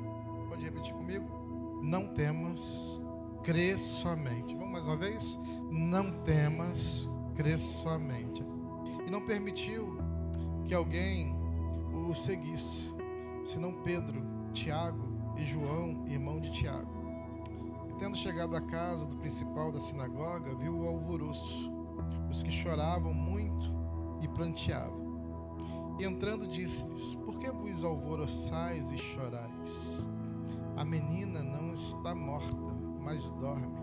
Pode repetir comigo? Não temas, crê somente. Vamos mais uma vez? Não temas, crê somente. E não permitiu que alguém o seguisse, senão Pedro, Tiago e João, irmão de Tiago. E tendo chegado à casa do principal da sinagoga, viu o alvoroço, os que choravam muito e pranteavam. E entrando disse-lhes: por que vos alvoroçais e chorais? A menina não está morta, mas dorme.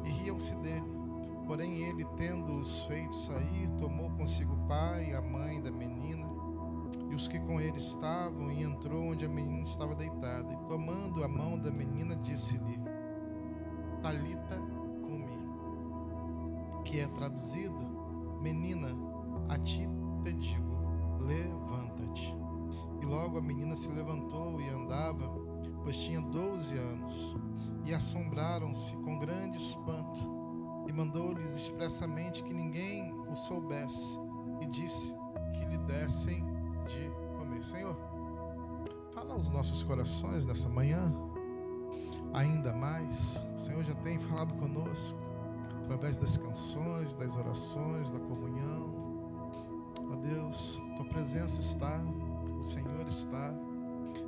E riam-se dele. Porém ele, tendo-os feito sair, tomou consigo o pai e a mãe da menina e os que com ele estavam, e entrou onde a menina estava deitada. E tomando a mão da menina, disse-lhe: Talita cumi, que é traduzido: menina, a ti te digo, levanta-te. E logo a menina se levantou e andava, pois tinha 12 anos. E assombraram-se com grande espanto. E mandou-lhes expressamente que ninguém o soubesse, e disse que lhe dessem de comer. Senhor, fala aos nossos corações nessa manhã, ainda mais. O Senhor já tem falado conosco, através das canções, das orações, da comunhão. Ó Deus, Tua presença está, o Senhor está.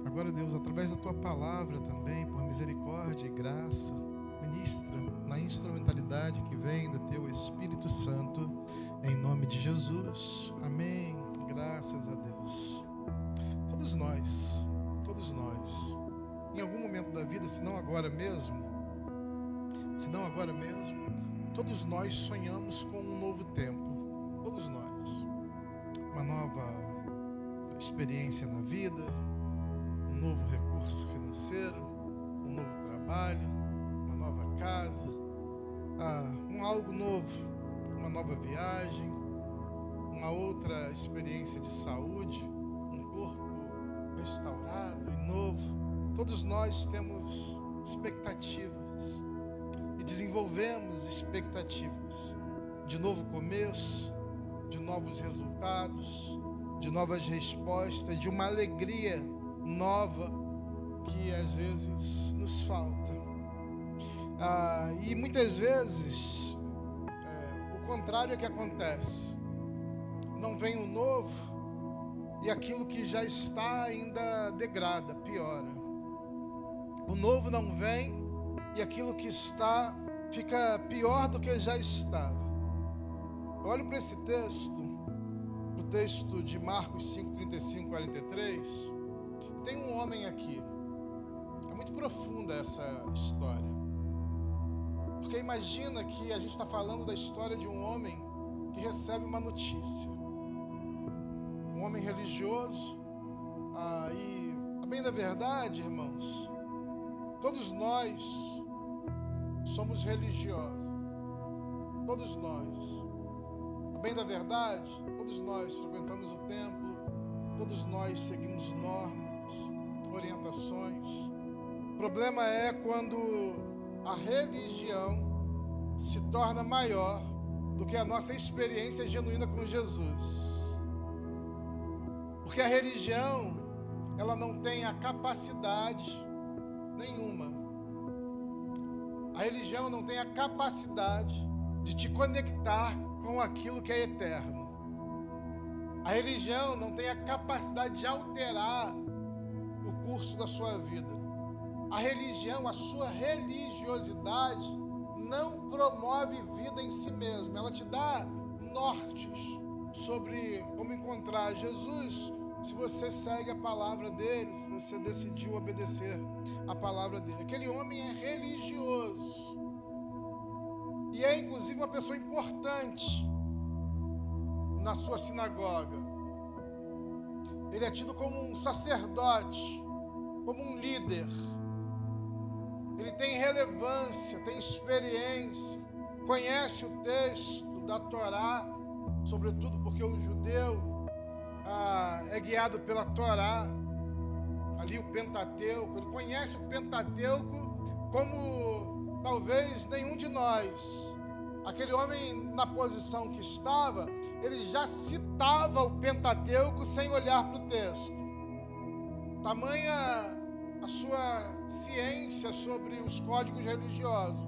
Agora, Deus, através da Tua palavra também, por misericórdia e graça, ministra na instrumentalidade que vem do Teu Espírito Santo, em nome de Jesus. Amém. Graças a Deus. Todos nós, em algum momento da vida, se não agora mesmo, todos nós sonhamos com um novo tempo. Todos nós. Uma nova experiência na vida, um novo recurso financeiro, um novo trabalho, uma nova casa, algo novo, uma nova viagem, uma outra experiência de saúde, um corpo restaurado e novo. Todos nós temos expectativas e desenvolvemos expectativas de novo começo, de novos resultados, de novas respostas, de uma alegria nova que às vezes nos falta. E muitas vezes o contrário é que acontece. Não vem o novo e aquilo que já está ainda degrada, piora. O novo não vem e aquilo que está fica pior do que já estava. Olhe para esse texto, o texto de Marcos 5, 35, 43. Tem um homem aqui. É muito profunda essa história. Porque imagina que a gente está falando da história de um homem que recebe uma notícia. Um homem religioso. E, a bem da verdade, irmãos, todos nós somos religiosos. Todos nós. A bem da verdade, todos nós frequentamos o templo. Todos nós seguimos normas, orientações. O problema é quando a religião se torna maior do que a nossa experiência genuína com Jesus. Porque a religião, ela não tem a capacidade nenhuma. A religião não tem a capacidade de te conectar com aquilo que é eterno. A religião não tem a capacidade de alterar o curso da sua vida. A religião, a sua religiosidade, não promove vida em si mesma. Ela te dá nortes sobre como encontrar Jesus, se você segue a palavra dele, se você decidiu obedecer a palavra dele. Aquele homem é religioso. E é inclusive uma pessoa importante na sua sinagoga. Ele é tido como um sacerdote, como um líder. Ele tem relevância, tem experiência, conhece o texto da Torá, sobretudo porque o judeu é guiado pela Torá, ali o Pentateuco. Ele conhece o Pentateuco como talvez nenhum de nós. Aquele homem, na posição que estava, ele já citava o Pentateuco sem olhar para o texto. Tamanha a sua ciência sobre os códigos religiosos.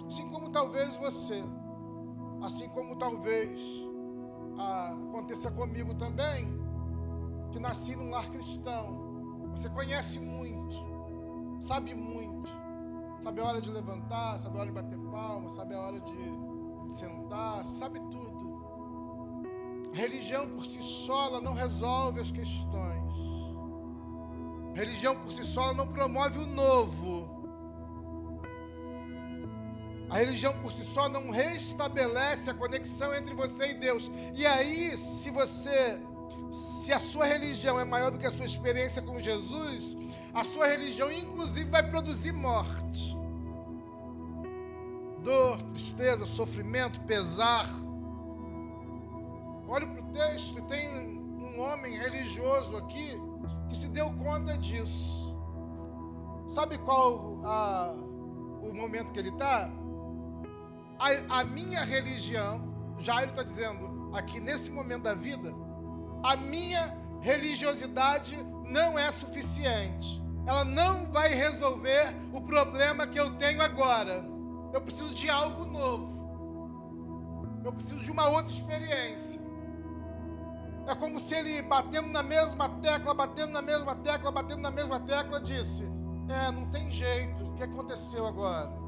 Assim como talvez você, assim como talvez aconteça comigo também, que nasci num lar cristão. Você conhece muito, sabe muito, sabe a hora de levantar, sabe a hora de bater palma, sabe a hora de sentar, sabe tudo. A religião por si só ela não resolve as questões. A religião por si só ela não promove o novo. A religião por si só não restabelece a conexão entre você e Deus. E aí, se a sua religião é maior do que a sua experiência com Jesus, a sua religião inclusive vai produzir morte. Dor, tristeza, sofrimento, pesar. Olhe para o texto e tem um homem religioso aqui que se deu conta disso. Sabe qual o momento que ele está? A minha religião, Jairo está dizendo aqui nesse momento da vida, a minha religiosidade não é suficiente. Ela não vai resolver o problema que eu tenho agora. Eu preciso de algo novo. Eu preciso de uma outra experiência. É como se ele batendo na mesma tecla, disse: não tem jeito, o que aconteceu agora?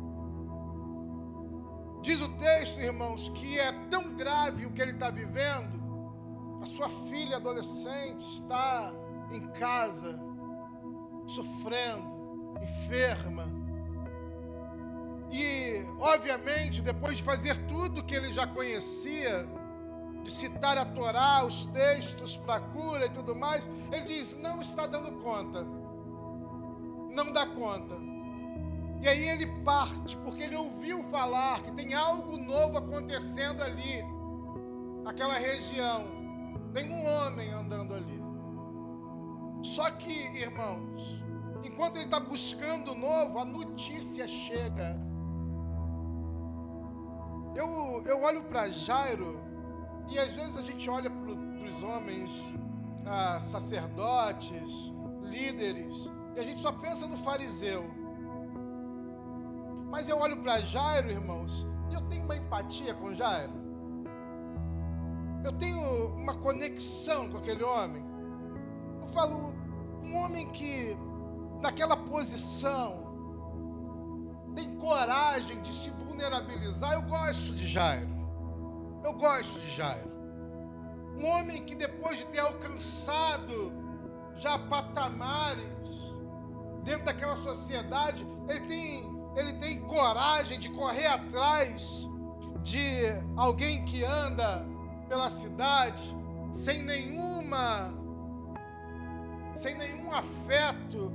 Diz o texto, irmãos, que é tão grave o que ele está vivendo. A sua filha adolescente está em casa, sofrendo, enferma. E, obviamente, depois de fazer tudo que ele já conhecia, de citar a Torá, os textos para a cura e tudo mais, ele diz: não está dando conta, não dá conta. E aí ele parte, porque ele ouviu falar que tem algo novo acontecendo ali, naquela região. Tem um homem andando ali. Só que, irmãos, enquanto ele está buscando o novo, a notícia chega. Eu olho para Jairo, e às vezes a gente olha para os homens, sacerdotes, líderes, e a gente só pensa no fariseu. Mas eu olho para Jairo, irmãos, e eu tenho uma empatia com Jairo. Eu tenho uma conexão com aquele homem. Eu falo, um homem que, naquela posição, tem coragem de se vulnerabilizar. Eu gosto de Jairo. Eu gosto de Jairo. Um homem que, depois de ter alcançado já patamares dentro daquela sociedade, ele tem coragem de correr atrás de alguém que anda pela cidade sem nenhum afeto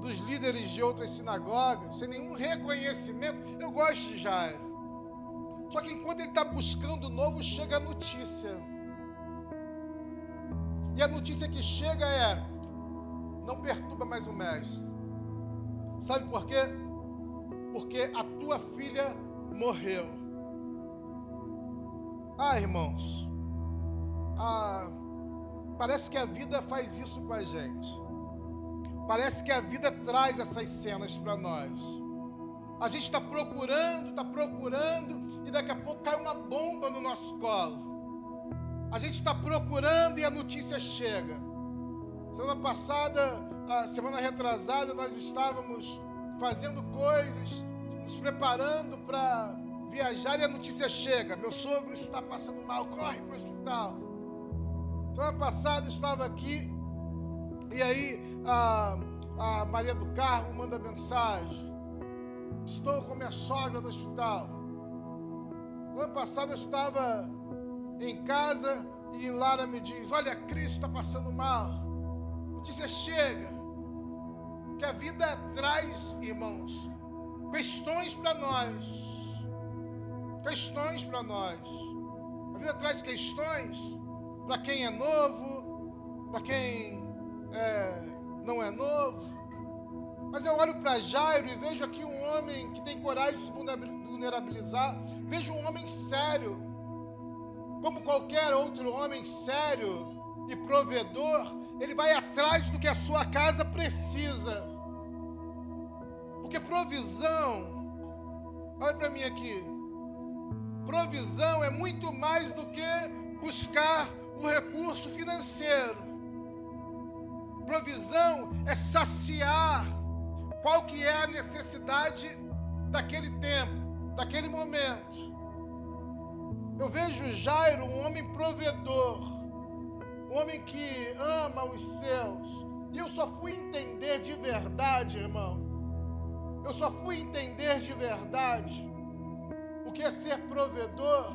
dos líderes de outras sinagogas, sem nenhum reconhecimento. Eu gosto de Jairo. Só que enquanto ele está buscando o novo, chega a notícia. E a notícia que chega é: não perturba mais o mestre. Sabe por quê? Porque a tua filha morreu. Irmãos, parece que a vida faz isso com a gente. Parece que a vida traz essas cenas para nós. A gente está procurando, e daqui a pouco cai uma bomba no nosso colo. A gente está procurando e a notícia chega. Semana retrasada, nós estávamos fazendo coisas, nos preparando para viajar e a notícia chega. Meu sogro está passando mal, corre para o hospital. Semana passada eu estava aqui e aí a Maria do Carmo manda mensagem: estou com minha sogra no hospital. Semana passada eu estava em casa e Lara me diz: olha, a Cris está passando mal. Notícia chega. Que a vida traz, irmãos, questões para nós. Questões para nós. A vida traz questões para quem é novo, para quem não é novo. Mas eu olho para Jairo e vejo aqui um homem que tem coragem de se vulnerabilizar. Vejo um homem sério, como qualquer outro homem sério e provedor. Ele vai atrás do que a sua casa precisa. Porque provisão, olha para mim aqui, provisão é muito mais do que buscar o recurso financeiro. Provisão é saciar qual que é a necessidade daquele tempo, daquele momento. Eu vejo Jairo, um homem provedor, um homem que ama os seus. E eu só fui entender de verdade, irmão. Eu só fui entender de verdade o que é ser provedor.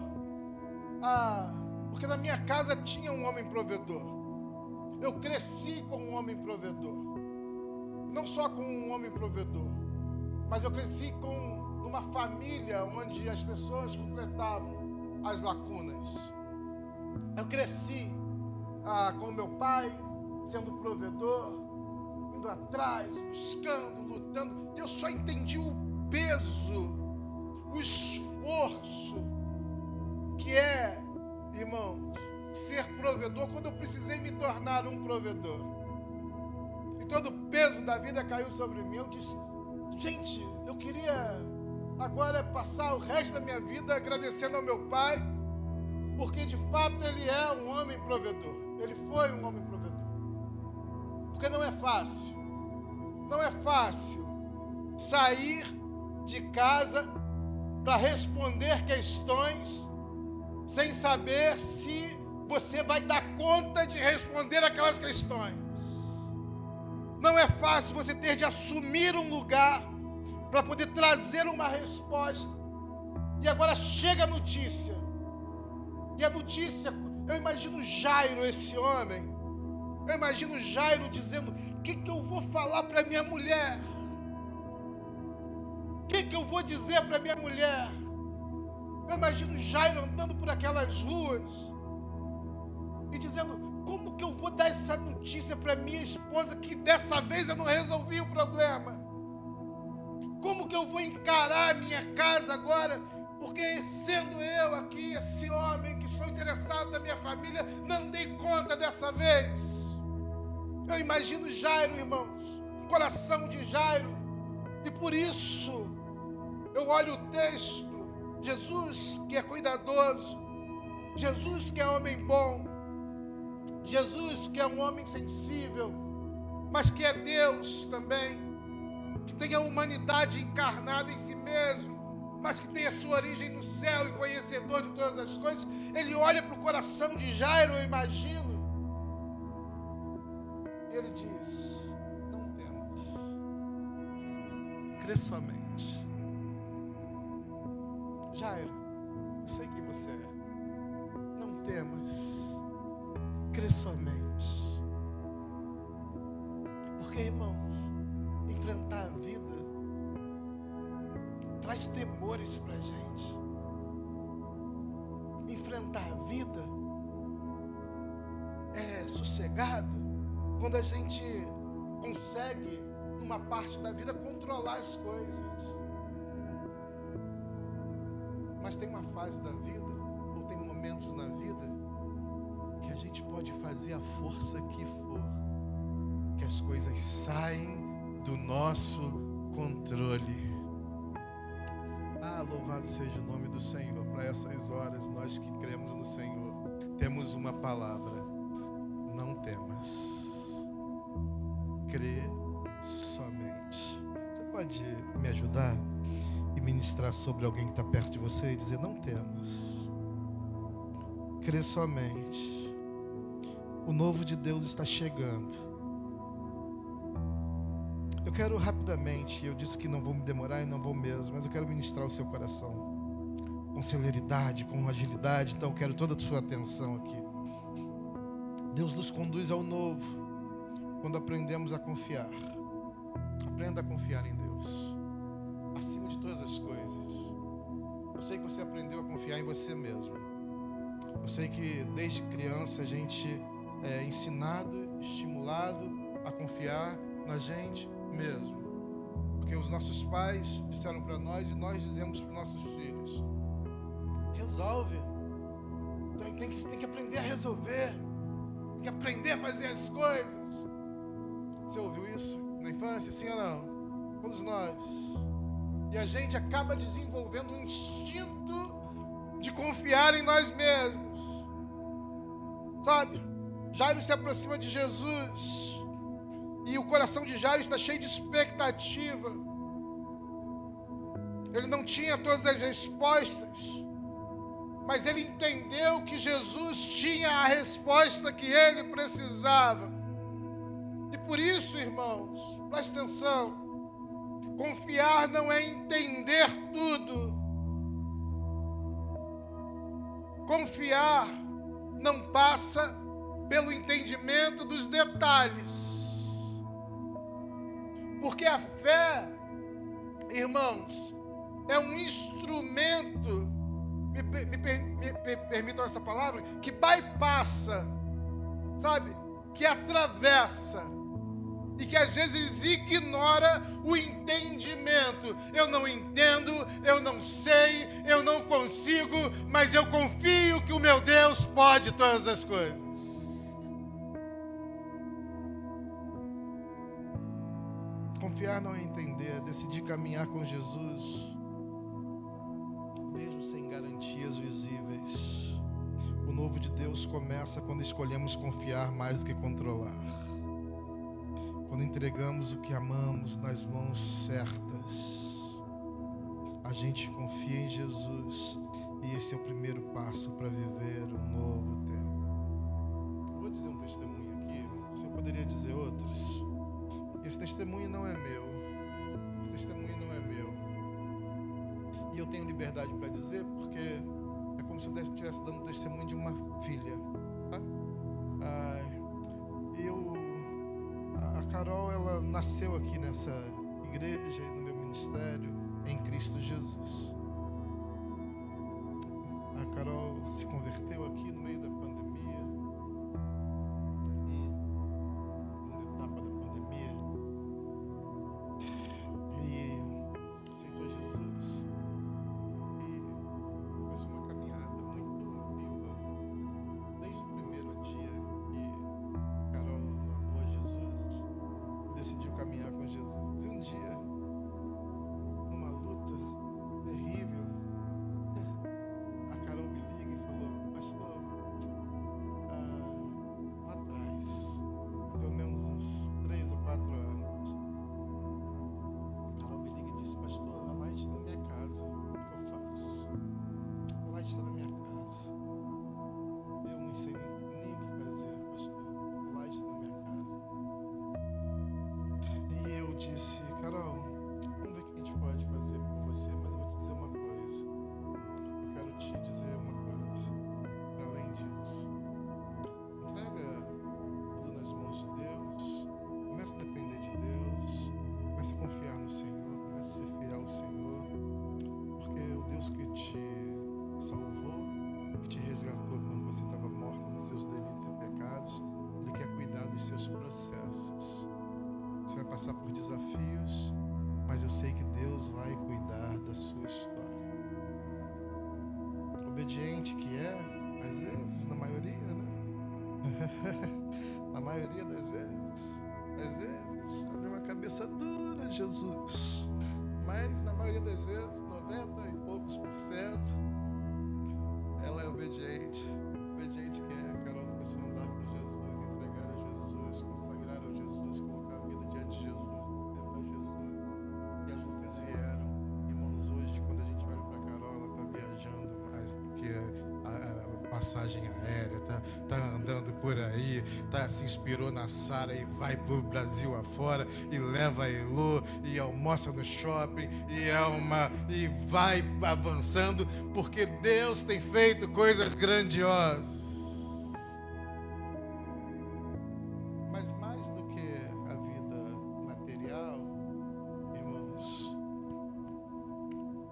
Porque na minha casa tinha um homem provedor. Eu cresci com um homem provedor. Não só com um homem provedor, mas eu cresci com uma família onde as pessoas completavam as lacunas. Eu cresci com meu pai, sendo provedor, indo atrás, buscando, lutando. Eu só entendi o peso, o esforço que é, irmãos, ser provedor quando eu precisei me tornar um provedor. E todo o peso da vida caiu sobre mim. Eu disse: gente, eu queria agora passar o resto da minha vida agradecendo ao meu pai, porque de fato ele é um homem provedor. Ele foi um homem provedor. Porque não é fácil. Não é fácil sair de casa para responder questões sem saber se você vai dar conta de responder aquelas questões. Não é fácil você ter de assumir um lugar para poder trazer uma resposta. E agora chega a notícia. E a notícia, eu imagino Jairo, esse homem. Eu imagino Jairo dizendo: o que eu vou falar para minha mulher? O que eu vou dizer para minha mulher? Eu imagino Jairo andando por aquelas ruas e dizendo: como que eu vou dar essa notícia para minha esposa que dessa vez eu não resolvi o problema? Como que eu vou encarar a minha casa agora? Porque sendo eu aqui, esse homem que sou interessado na minha família, não dei conta dessa vez. Eu imagino Jairo, irmãos, o coração de Jairo. E por isso, eu olho o texto, Jesus que é cuidadoso, Jesus que é homem bom, Jesus que é um homem sensível, mas que é Deus também, que tem a humanidade encarnada em si mesmo, mas que tem a sua origem no céu e conhecedor de todas as coisas. Ele olha para o coração de Jairo, eu imagino, e ele diz: não temas, crê somente. Jairo, eu sei quem você é, não temas, crê somente. Porque, irmãos, enfrentar a vida traz temores para a gente. Enfrentar a vida é sossegado quando a gente consegue, numa parte da vida, controlar as coisas. Mas tem uma fase da vida, ou tem momentos na vida, que a gente pode fazer a força que for, que as coisas saem do nosso controle. Louvado seja o nome do Senhor para essas horas, nós que cremos no Senhor. temos uma palavra: não temas. Crê somente. Você pode me ajudar e ministrar sobre alguém que está perto de você e dizer: não temas. Crê somente. O novo de Deus está chegando. Eu quero rapidamente, eu disse que não vou me demorar e não vou mesmo, mas eu quero ministrar o seu coração com celeridade, com agilidade. Então eu quero toda a sua atenção aqui. Deus nos conduz ao novo quando aprendemos a confiar. Aprenda a confiar em Deus acima de todas as coisas. Eu sei que você aprendeu a confiar em você mesmo. Eu sei que desde criança a gente é ensinado, estimulado a confiar na gente mesmo. Porque os nossos pais disseram para nós e nós dizemos para os nossos filhos: resolve. Tem que aprender a resolver. Tem que aprender a fazer as coisas. Você ouviu isso na infância? Sim ou não? Todos nós. E a gente acaba desenvolvendo um instinto de confiar em nós mesmos. Sabe? Jairo se aproxima de Jesus e o coração de Jairo está cheio de expectativa. Ele não tinha todas as respostas, mas ele entendeu que Jesus tinha a resposta que ele precisava. E por isso, irmãos, preste atenção, confiar não é entender tudo. Confiar não passa pelo entendimento dos detalhes. Porque a fé, irmãos, é um instrumento, me permitam essa palavra, que bypassa, sabe? Que atravessa e que às vezes ignora o entendimento. Eu não entendo, eu não sei, eu não consigo, mas eu confio que o meu Deus pode todas as coisas. Confiar não é entender, é decidir caminhar com Jesus, mesmo sem garantias visíveis. O novo de Deus começa quando escolhemos confiar mais do que controlar. Quando entregamos o que amamos nas mãos certas. A gente confia em Jesus e esse é o primeiro passo para viver um novo tempo. Vou dizer um testemunho aqui, eu poderia dizer outros. Esse testemunho não é meu. Esse testemunho não é meu. E eu tenho liberdade para dizer porque é como se eu estivesse dando testemunho de uma filha. Tá? A Carol, ela nasceu aqui nessa igreja, no meu ministério, em Cristo Jesus. A Carol se converteu aqui no meio da pandemia. Decidiu caminhar com Jesus. E um dia, numa luta terrível, a Carol me liga e falou: pastor, lá atrás, pelo menos uns 3 ou 4 anos, a Carol me liga e disse: pastor, a Light está na minha casa, o que eu faço? A Light está na minha casa. Eu nem sei nem o que fazer, pastor. A Light está na minha casa. E eu disse: Carol, vamos ver o que a gente pode fazer por você, mas eu vou te dizer uma coisa. Eu quero te dizer uma coisa. Para além disso, entrega tudo nas mãos de Deus. Começa a depender de Deus. Começa a confiar no Senhor. Começa a ser fiel ao Senhor. Porque o Deus que te salvou, que te resgatou quando você estava morta nos seus delitos e pecados, Ele quer cuidar dos seus processos. Você vai passar por desafios, mas eu sei que Deus vai cuidar da sua história. Obediente que é, às vezes, na maioria, né? Na maioria das vezes. Às vezes, abre uma cabeça dura, Jesus. Mas, na maioria das vezes, 90 e poucos %, ela é obediente. obediente que é. A Carol começou a andar com Jesus, entregar a Jesus, consagrar a Jesus, colocar a vida diante de Jesus, viver para Jesus. E as lutas vieram. Irmãos, hoje, quando a gente olha para a Carol, ela está viajando mais do que a passagem aérea, tá andando por aí, se inspirou na Sara e vai pro Brasil afora e leva a Elô e almoça no shopping e vai avançando, porque Deus tem feito coisas grandiosas. Mas mais do que a vida material, irmãos,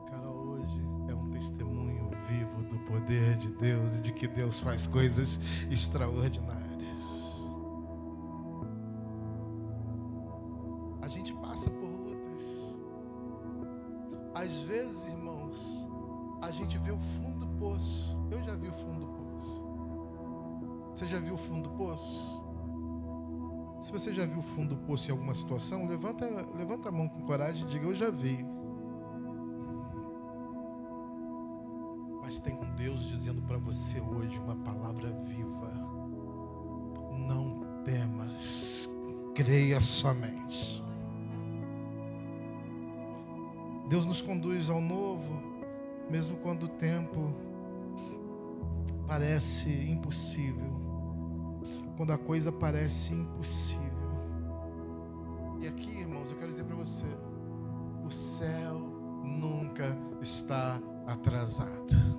Carol hoje é um testemunho vivo do poder de Deus e de que Deus faz coisas extraordinárias. A gente passa por lutas. Às vezes, irmãos, a gente vê o fundo do poço. Eu já vi o fundo do poço. Você já viu o fundo do poço? Se você já viu o fundo do poço em alguma situação, levanta a mão com coragem e diga: eu já vi. Mas tem um Deus dizendo para você hoje uma palavra viva: não temas, creia somente. Deus nos conduz ao novo, mesmo quando o tempo parece impossível, quando a coisa parece impossível. E aqui, irmãos, eu quero dizer para você: o céu nunca está atrasado.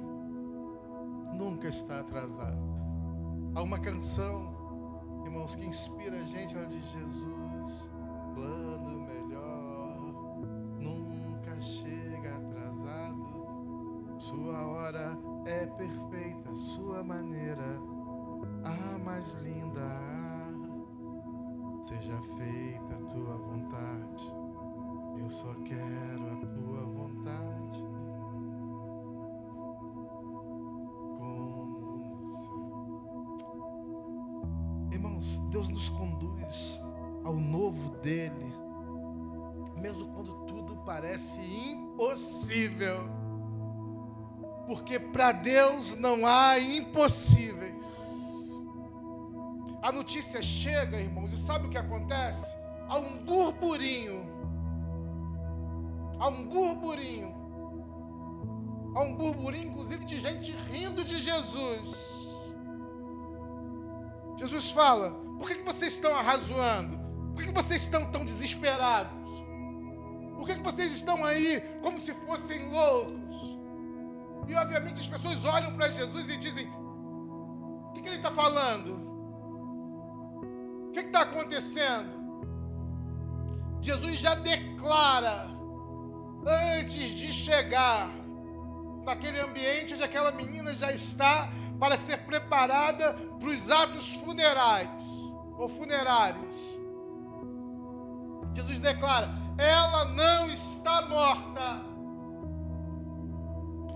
Nunca está atrasado. Há uma canção, irmãos, que inspira a gente. Ela diz: Jesus, plano melhor nunca chega atrasado. Sua hora é perfeita, sua maneira a mais linda. Seja feita a tua vontade, eu só quero a tua vontade. Como no céu. Irmãos, Deus nos conduz ao novo dele, mesmo quando tudo parece impossível, porque para Deus não há impossíveis. A notícia chega, irmãos, e sabe o que acontece? Há um burburinho. Há um burburinho. Há um burburinho, inclusive, de gente rindo de Jesus. Jesus fala: por que vocês estão arrazoando? Por que vocês estão tão desesperados? Por que vocês estão aí como se fossem loucos? E, obviamente, as pessoas olham para Jesus e dizem: o que ele está falando? O que está acontecendo? Jesus já declara, antes de chegar naquele ambiente onde aquela menina já está para ser preparada para os atos funerais ou funerários. Jesus declara: ela não está morta.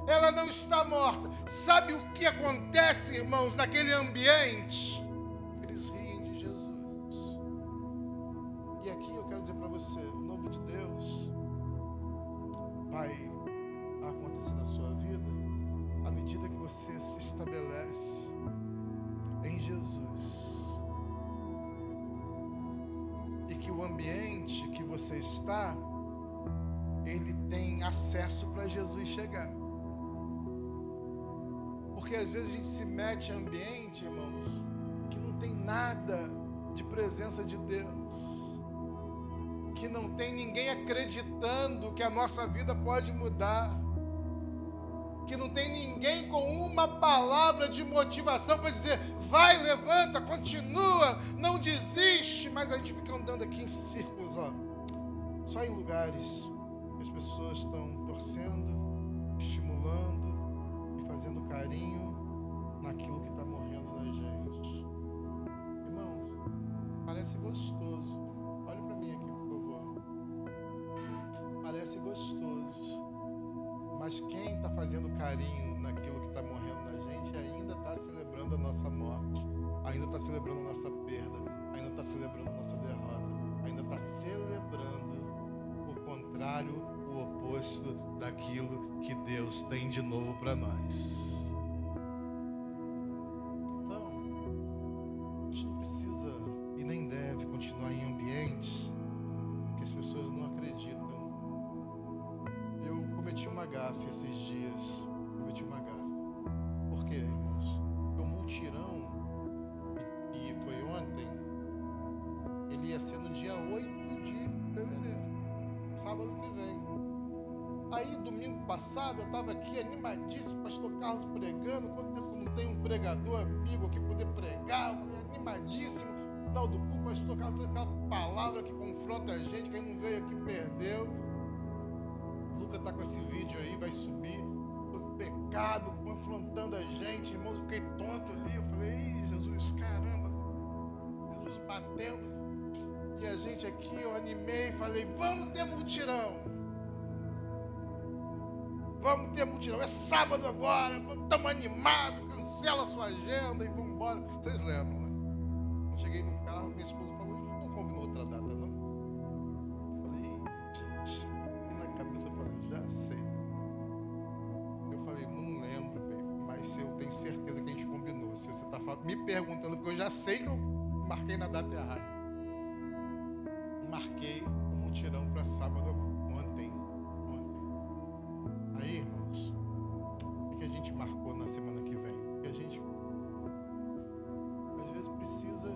Ela não está morta. Sabe o que acontece, irmãos, naquele ambiente? Eles riem de Jesus. E aqui eu quero dizer para você: o novo de Deus vai acontecer na sua vida à medida que você se estabelece em Jesus. E que o ambiente que você está, ele tem acesso para Jesus chegar. Porque às vezes a gente se mete em ambiente, irmãos, que não tem nada de presença de Deus, que não tem ninguém acreditando que a nossa vida pode mudar, que não tem ninguém com uma palavra de motivação para dizer: vai, levanta, continua, não desiste. Mas a gente fica andando aqui em círculos, só em lugares que as pessoas estão torcendo, estimulando e fazendo carinho naquilo que está morrendo na gente. Irmãos, parece gostoso. Olha para mim aqui, por favor. Parece gostoso. Mas quem está fazendo carinho naquilo que está morrendo na gente ainda está celebrando a nossa morte, ainda está celebrando a nossa perda, ainda está celebrando a nossa derrota, ainda está celebrando o contrário, o oposto daquilo que Deus tem de novo para nós. gafe esses dias. Cometi uma gafe. Por quê, irmãos? O multirão, que foi ontem, ele ia ser no dia 8 de fevereiro, sábado que vem. Aí, domingo passado, eu estava aqui animadíssimo, pastor Carlos pregando. Quanto tempo não tem um pregador amigo aqui poder pregar? Eu falei, animadíssimo. Tal do cu, pastor Carlos tem aquela palavra que confronta a gente. Quem não veio aqui perdeu. O Luca está com esse vídeo aí, vai subir. O pecado confrontando a gente. Irmãos, eu fiquei tonto ali. Eu falei, ih, Jesus, caramba. Jesus batendo. E a gente aqui, eu animei, falei, vamos ter mutirão. Vamos ter mutirão, é sábado agora, estamos animados, cancela a sua agenda e vamos embora. Vocês lembram, né? Eu cheguei no carro, minha esposa falou, não combinou outra data, não? Eu falei, gente, e na cabeça eu falei, já sei. Eu falei, não lembro, bem, mas eu tenho certeza que a gente combinou. Se você está me perguntando, porque eu já sei que eu marquei na data errada. Marquei o mutirão para sábado ontem. Aí, irmãos, o que a gente marcou na semana que vem? Porque a gente, às vezes, precisa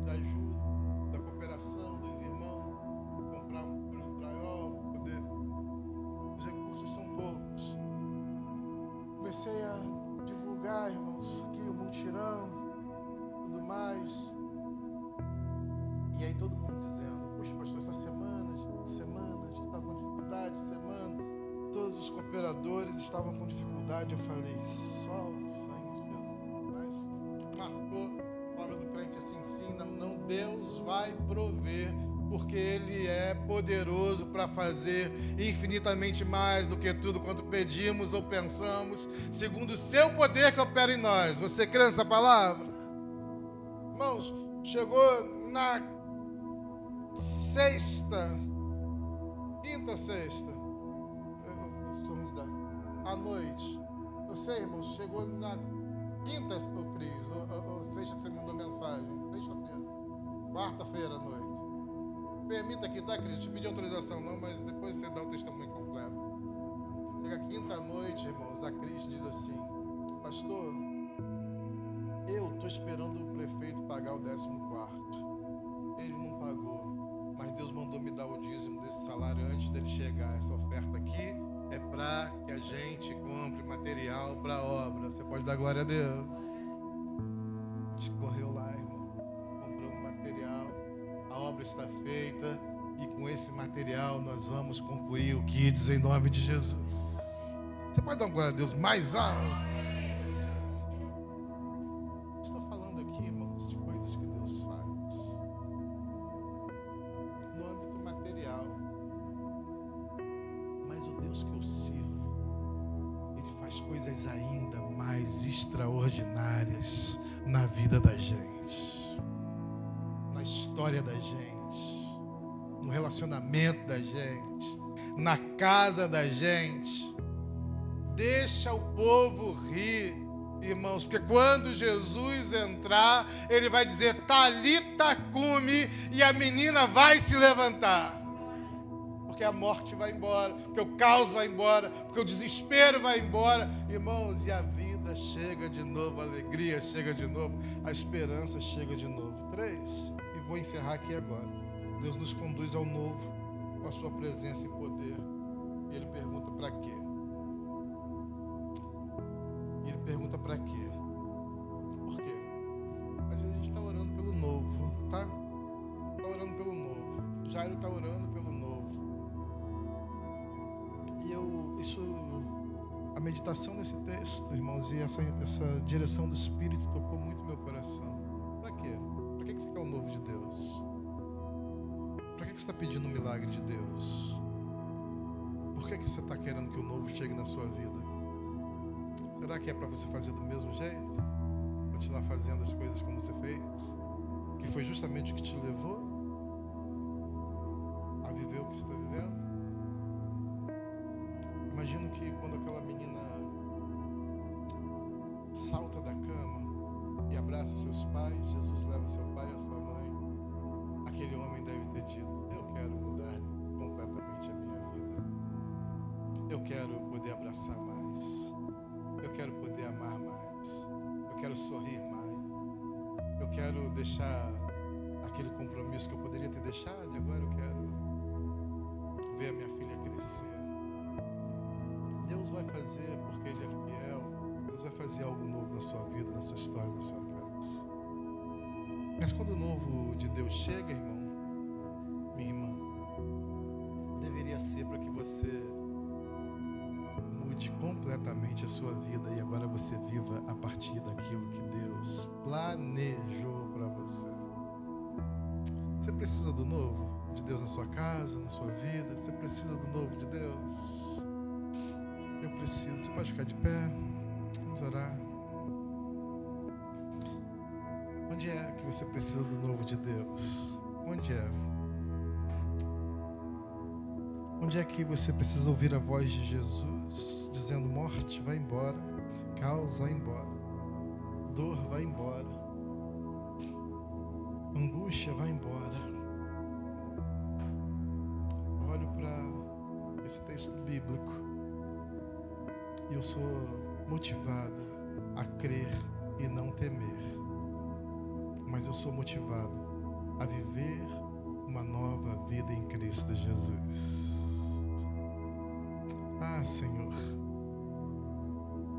da ajuda, da cooperação dos irmãos, comprar um drywall, poder. Os recursos são poucos. Comecei a divulgar, irmãos, aqui o mutirão, tudo mais. E aí todo mundo dizendo, poxa, pastor, essa semana, a gente está com dificuldade, todos os cooperadores estavam com dificuldade. Eu falei, só o sangue de Jesus. Mas marcou, a palavra do crente assim ensina, não, Deus vai prover, porque Ele é poderoso para fazer infinitamente mais do que tudo quanto pedimos ou pensamos, segundo o seu poder que opera em nós. Você crê nessa palavra? Irmãos, chegou na quinta ou sexta, à noite. Eu sei, irmãos, chegou na quinta, Cris, ou sexta que você me mandou mensagem. Sexta-feira. Quarta-feira à noite. Permita aqui, tá, Cris? Não te pedi autorização não, mas depois você dá o testemunho completo. Chega quinta à noite, irmãos, a Cris diz assim, pastor, eu estou esperando o prefeito pagar o 14º. Ele não pagou, mas Deus mandou me dar o dízimo desse salário antes dele chegar. Essa oferta aqui é para que a gente compre material para a obra. Você pode dar glória a Deus. A gente correu lá, irmão. Compramos material. A obra está feita. E com esse material nós vamos concluir o Kids em nome de Jesus. Você pode dar uma glória a Deus mais alto? Estou falando aqui, irmãos, de coisas que Deus faz no âmbito material. Mas o Deus que eu sirvo, Ele faz coisas ainda mais extraordinárias na vida da gente, na história da gente, no relacionamento da gente, na casa da gente. Deixa o povo rir, irmãos, porque quando Jesus entrar, Ele vai dizer, Talita cumi, e a menina vai se levantar. Porque a morte vai embora, porque o caos vai embora, porque o desespero vai embora, irmãos, e a vida chega de novo, a alegria chega de novo, a esperança chega de novo. 3, e vou encerrar aqui agora. Deus nos conduz ao novo, com a sua presença e poder. E Ele pergunta para quê? Ele pergunta para quê? Por quê? Às vezes a gente está orando pelo novo, tá? Está orando pelo novo. Jairo está orando pelo novo. E a meditação nesse texto, irmãos, e essa direção do Espírito tocou muito meu coração. Para quê? Para que você quer o novo de Deus? Para que você está pedindo um milagre de Deus? Por que você está querendo que o novo chegue na sua vida? Será que é para você fazer do mesmo jeito? Continuar fazendo as coisas como você fez? Que foi justamente o que te levou a viver o que você está vivendo? Imagino que quando aquela menina salta da cama e abraça os seus pais, Jesus leva seu pai e a sua mãe, aquele homem deve ter dito, eu quero mudar completamente a minha vida. quero poder abraçar mais. Eu quero poder amar mais. Eu quero sorrir mais. Eu quero deixar aquele compromisso que eu poderia ter deixado e agora eu quero ver a minha filha crescer. Deus vai fazer porque Ele é fiel. Deus vai fazer algo novo na sua vida, na sua história, na sua casa. Mas quando o novo de Deus chega, irmão, minha irmã, deveria ser para que você mude completamente a sua vida e agora você viva a partir daquilo que Deus planejou para você. Você precisa do novo de Deus na sua casa, na sua vida? Você precisa do novo de Deus? Eu preciso. Você pode ficar de pé? Vamos orar. Onde é que você precisa do novo de Deus? Onde é? Onde é que você precisa ouvir a voz de Jesus dizendo: morte, vai embora, caos, vai embora, dor, vai embora, angústia, vai embora. Olho para esse texto bíblico e eu sou motivado a crer e não temer, mas eu sou motivado a viver uma nova vida em Cristo Jesus. Ah, Senhor,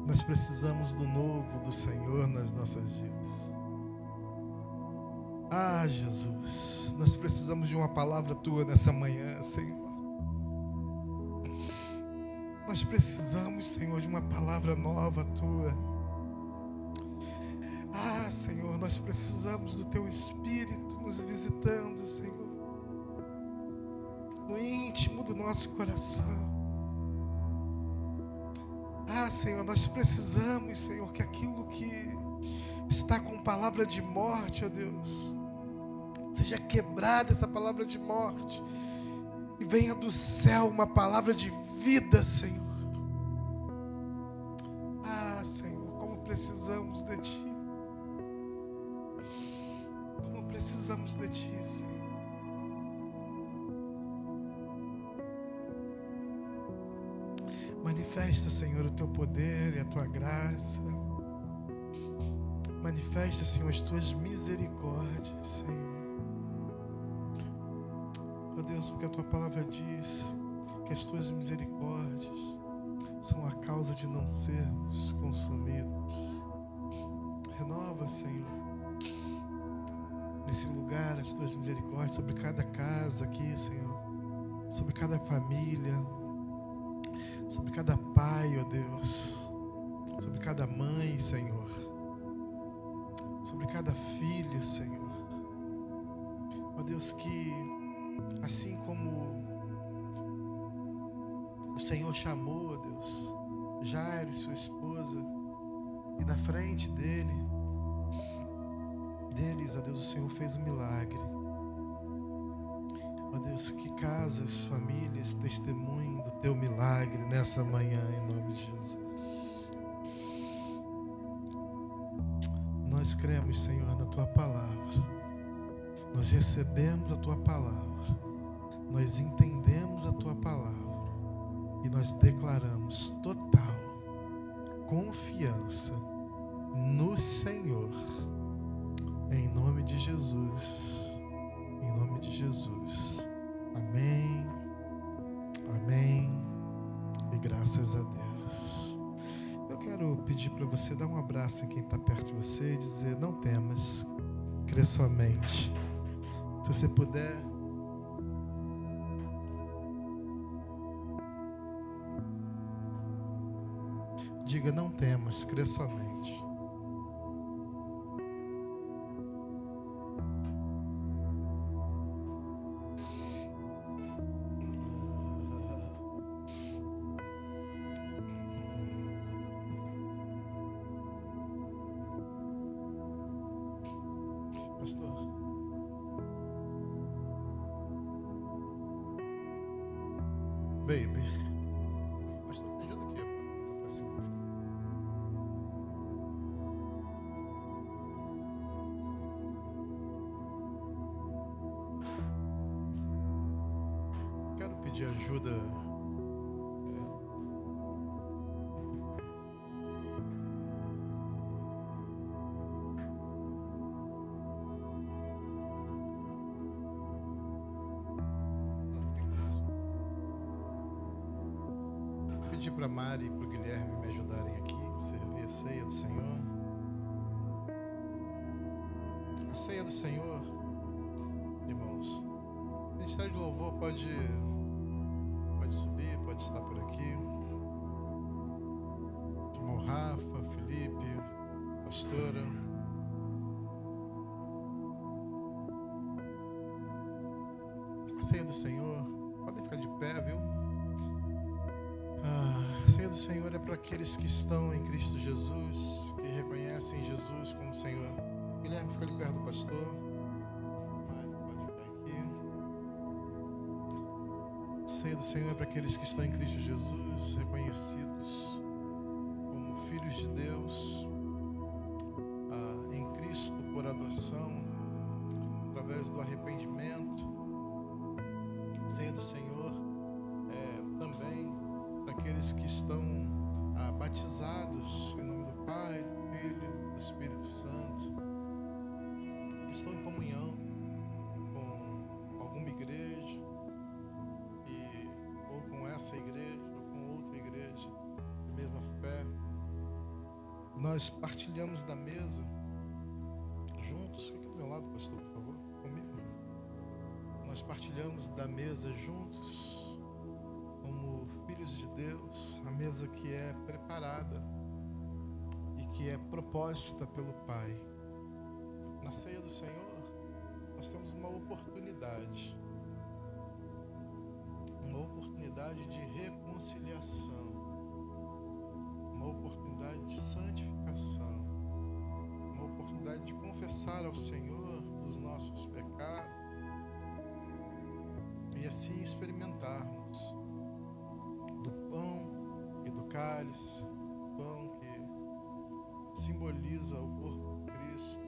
nós precisamos do novo do Senhor nas nossas vidas. Ah, Jesus, nós precisamos de uma palavra Tua nessa manhã, Senhor. Nós precisamos, Senhor, de uma palavra nova Tua. Ah, Senhor, nós precisamos do Teu Espírito nos visitando, Senhor, no íntimo do nosso coração. Ah, Senhor, nós precisamos, Senhor, que aquilo que está com palavra de morte, ó Deus, seja quebrada essa palavra de morte e venha do céu uma palavra de vida, Senhor. Ah, Senhor, como precisamos de Ti. Como precisamos de Ti, Senhor. Manifesta, Senhor, o Teu poder e a Tua graça. Manifesta, Senhor, as Tuas misericórdias, Senhor. Ó Deus, porque a Tua palavra diz que as Tuas misericórdias são a causa de não sermos consumidos. Renova, Senhor, nesse lugar as Tuas misericórdias sobre cada casa aqui, Senhor, sobre cada família, sobre cada pai, ó Deus, sobre cada mãe, Senhor, sobre cada filho, Senhor. Ó Deus, que assim como o Senhor chamou, ó Deus, Jairo e sua esposa, e na frente deles, ó Deus, o Senhor fez um milagre. Ó Deus, que casas, famílias testemunhem do Teu milagre nessa manhã, em nome de Jesus. Nós cremos, Senhor, na Tua palavra. Nós recebemos a Tua palavra. Nós entendemos a Tua palavra. E nós declaramos total confiança no Senhor. Em nome de Jesus. Em nome de Jesus. Amém. Amém. E graças a Deus. Eu quero pedir para você dar um abraço em quem está perto de você e dizer: não temas, crê somente. Se você puder, diga: não temas, crê somente. Pastor, baby, pastor, me ajuda aqui a botar pra cima, por favor. Quero pedir ajuda pedir para Mari e para o Guilherme me ajudarem aqui, servir a ceia do Senhor. A ceia do Senhor, irmãos, o Ministério de Louvor pode subir, pode estar por aqui. Irmão Rafa, Felipe, pastora. A ceia do Senhor, podem ficar de pé, viu? A ceia do Senhor é para aqueles que estão em Cristo Jesus, que reconhecem Jesus como Senhor. Guilherme, fica ali perto do pastor. Mário, pode ficar aqui. A ceia do Senhor é para aqueles que estão em Cristo Jesus, reconhecidos como filhos de Deus, em Cristo por adoção, através do arrependimento. A ceia do Senhor é também para aqueles que estão batizados em nome do Pai, do Filho, do Espírito Santo, que estão em comunhão com alguma igreja, ou com essa igreja, ou com outra igreja de mesma fé. Nós partilhamos da mesa juntos. Fique do meu lado, pastor, por favor, comigo. Nós partilhamos da mesa juntos, como filhos de Deus, a mesa que é preparada e que é proposta pelo Pai. Na ceia do Senhor, nós temos uma oportunidade de reconciliação, uma oportunidade de santificação, uma oportunidade de confessar ao Senhor os nossos pecados e assim experimentarmos do pão e do cálice, pão que simboliza o corpo de Cristo,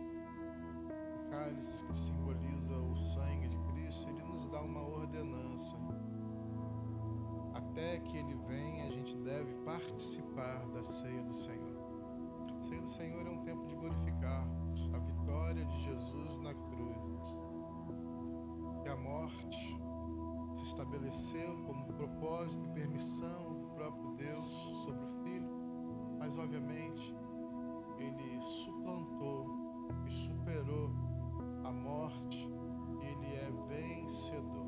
o cálice que simboliza o sangue de Cristo. Ele nos dá uma ordenança. Até que Ele venha, a gente deve participar da ceia do Senhor. A ceia do Senhor é um tempo de glorificarmos a vitória de Jesus na cruz, que a morte se estabeleceu como propósito e permissão do próprio Deus sobre o Filho, mas obviamente Ele suplantou e superou a morte, e Ele é vencedor.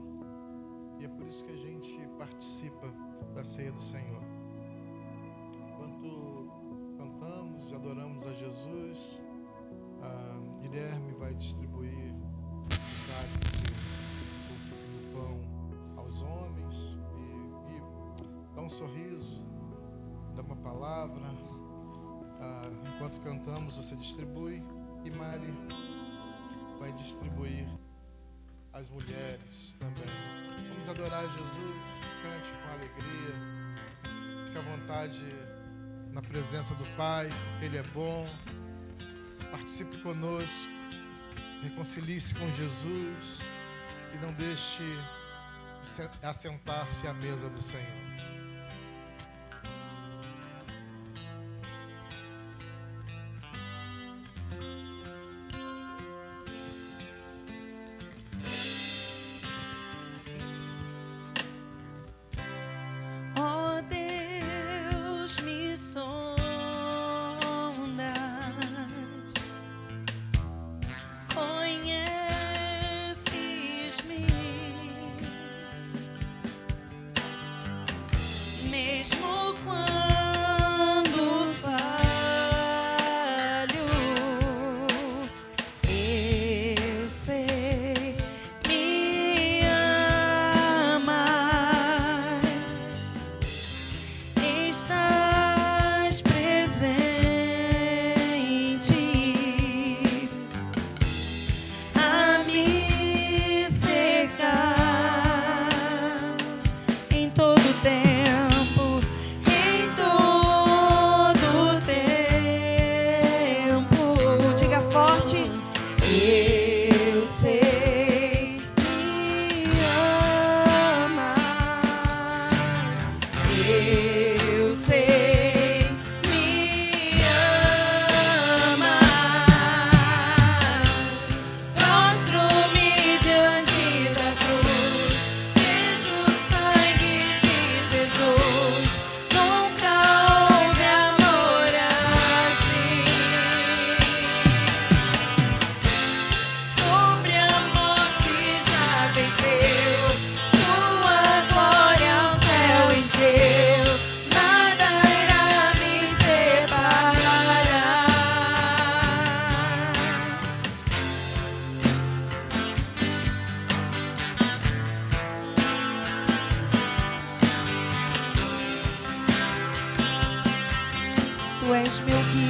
E é por isso que a gente participa da ceia do Senhor. Enquanto cantamos e adoramos a Jesus, Guilherme vai distribuir o cálice e o pão aos homens e dá um sorriso, dá uma palavra. Enquanto cantamos, você distribui, e Mari vai distribuir às mulheres também. Vamos adorar Jesus, cante com alegria, fique à vontade na presença do Pai, porque Ele é bom. Participe conosco, reconcilie-se com Jesus e não deixe de assentar-se à mesa do Senhor. Ó Deus, me sondas, conheces-me,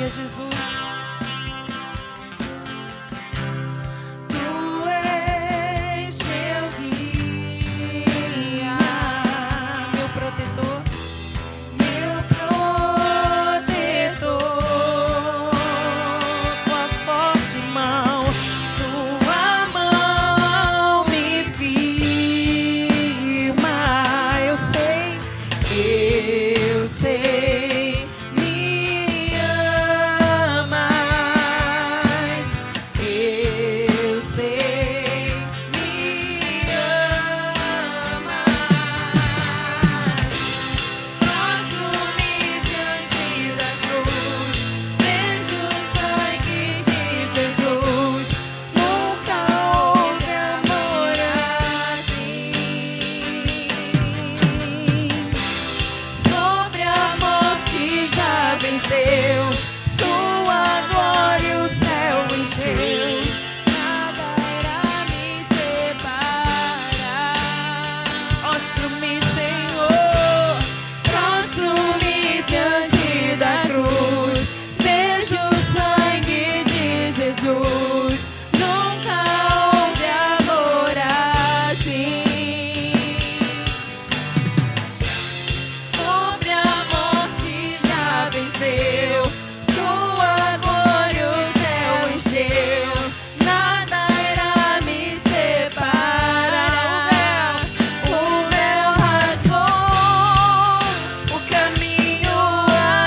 Aleluia, Jesus. Tu és meu guia, meu protetor, tua forte mão, tua mão me firma. Eu sei, me amas. Eu sei, me amas. Prostro-me diante da cruz, vejo o sangue de Jesus. Nunca houve amor assim. Sobre a morte já venceu, sua glória o céu encheu. Nada irá me separar. Prostro-me, Senhor, prostro-me diante da cruz, vejo o sangue de Jesus. Nunca houve amor assim. Sobre a morte já venceu, sua glória o céu encheu. Nada irá me separar. O véu rasgou, o caminho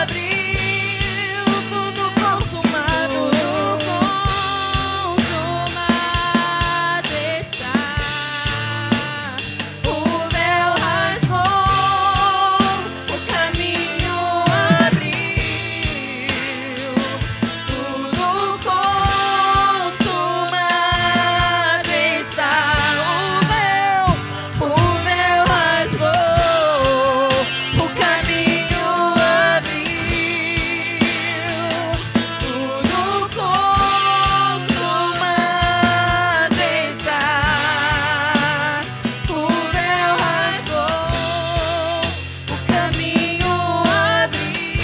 abriu, tudo consumado. Consumado está. O véu rasgou, o caminho abriu, tudo consumado está. O véu rasgou, o caminho abriu, tudo consumado está. O véu rasgou, o caminho abriu,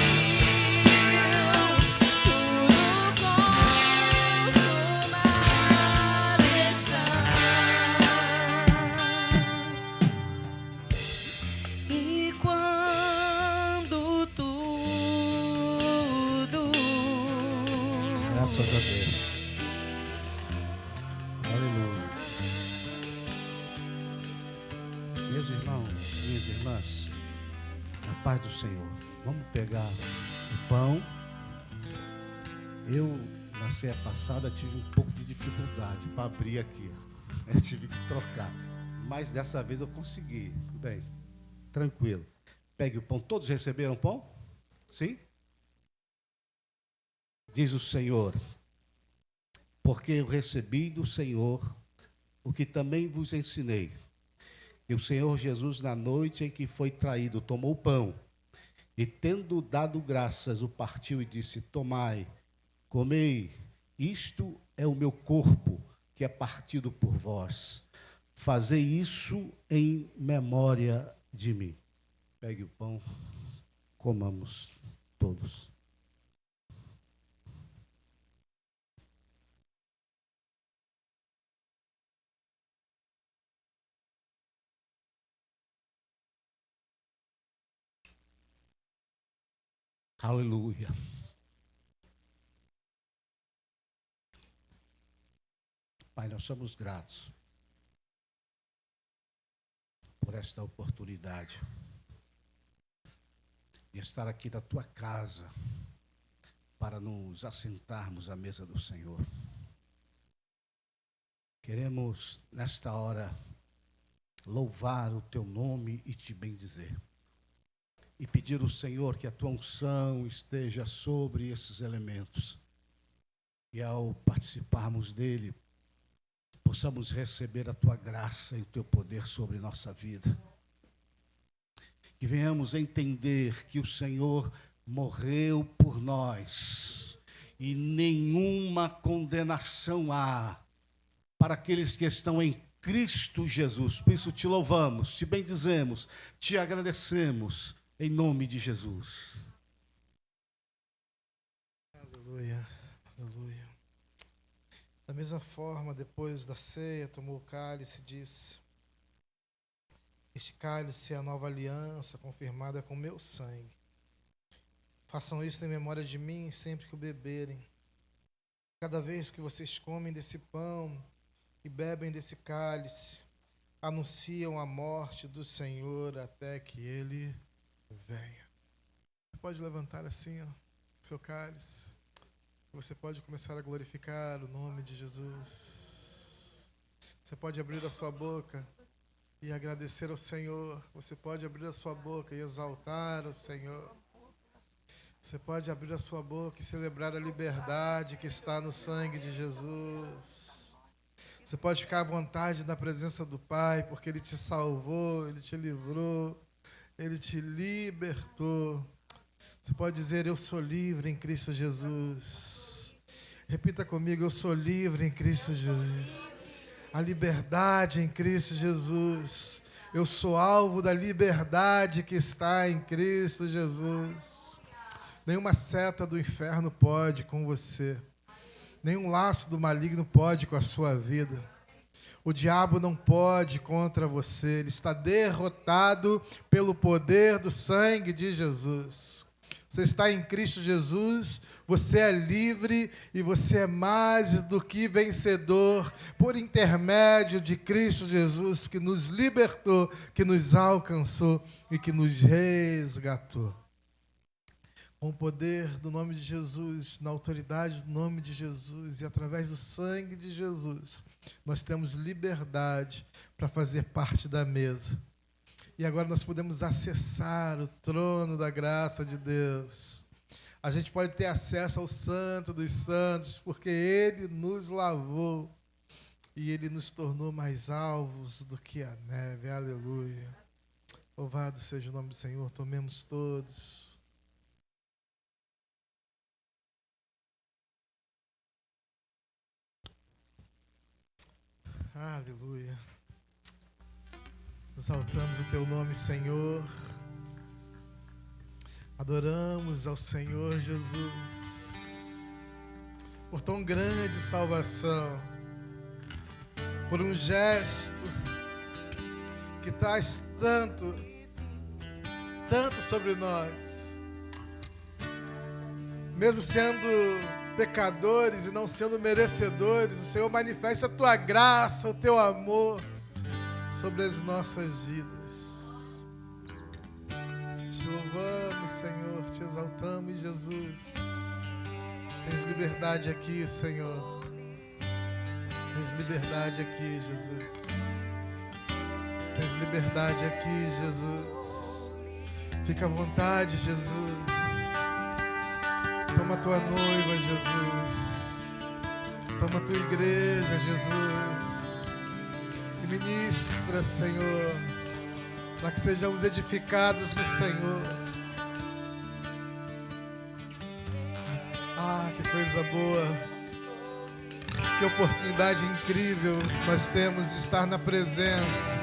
tudo consumado está. E quando tudo Graças a Deus. Aleluia. Meus irmãos, minhas irmãs, a paz do Senhor. Vamos pegar o pão. Eu, na ceia passada, tive um pouco de dificuldade para abrir aqui. Eu tive que trocar. Mas dessa vez eu consegui. Bem, tranquilo. Pegue o pão. Todos receberam pão? Sim? Diz o Senhor: porque eu recebi do Senhor o que também vos ensinei. E o Senhor Jesus, na noite em que foi traído, tomou o pão e, tendo dado graças, o partiu e disse: tomai, comei, isto é o meu corpo, que é partido por vós. Fazei isso em memória de mim. Pegue o pão, comamos todos. Aleluia. Pai, nós somos gratos por esta oportunidade de estar aqui na tua casa para nos assentarmos à mesa do Senhor. Queremos, nesta hora, louvar o teu nome e te bendizer. E pedir ao Senhor que a tua unção esteja sobre esses elementos. E ao participarmos dele, possamos receber a tua graça e o teu poder sobre nossa vida. Que venhamos entender que o Senhor morreu por nós e nenhuma condenação há para aqueles que estão em Cristo Jesus. Por isso te louvamos, te bendizemos, te agradecemos, em nome de Jesus. Aleluia, aleluia. Da mesma forma, depois da ceia, tomou o cálice e disse: este cálice é a nova aliança confirmada com meu sangue. Façam isso em memória de mim sempre que o beberem. Cada vez que vocês comem desse pão e bebem desse cálice, anunciam a morte do Senhor até que Ele venha. Você pode levantar assim, ó, seu cálice. Você pode começar a glorificar o nome de Jesus. Você pode abrir a sua boca e agradecer ao Senhor. Você pode abrir a sua boca e exaltar o Senhor. Você pode abrir a sua boca e celebrar a liberdade que está no sangue de Jesus. Você pode ficar à vontade na presença do Pai, porque Ele te salvou, Ele te livrou, Ele te libertou. Você pode dizer: eu sou livre em Cristo Jesus. Repita comigo: eu sou livre em Cristo Jesus. A liberdade em Cristo Jesus. Eu sou alvo da liberdade que está em Cristo Jesus. Nenhuma seta do inferno pode com você. Nenhum laço do maligno pode com a sua vida. O diabo não pode contra você. Ele está derrotado pelo poder do sangue de Jesus. Você está em Cristo Jesus, você é livre e você é mais do que vencedor por intermédio de Cristo Jesus, que nos libertou, que nos alcançou e que nos resgatou. Com o poder do nome de Jesus, na autoridade do nome de Jesus e através do sangue de Jesus, nós temos liberdade para fazer parte da mesa. E agora nós podemos acessar o trono da graça de Deus. A gente pode ter acesso ao Santo dos Santos, porque Ele nos lavou e Ele nos tornou mais alvos do que a neve. Aleluia. Louvado seja o nome do Senhor. Tomemos todos. Aleluia. Exaltamos o Teu nome, Senhor. Adoramos ao Senhor Jesus por tão grande salvação, por um gesto que traz tanto sobre nós. Mesmo sendo pecadores e não sendo merecedores, o Senhor manifesta a Tua graça, o Teu amor sobre as nossas vidas. Te louvamos, Senhor, te exaltamos, Jesus. Tens liberdade aqui, Senhor. Tens liberdade aqui, Jesus. Tens liberdade aqui, Jesus. Fica à vontade, Jesus. Toma a Tua noiva, Jesus. Toma a Tua igreja, Jesus. E ministra, Senhor, para que sejamos edificados no Senhor. Ah, que coisa boa. Que oportunidade incrível nós temos de estar na presença,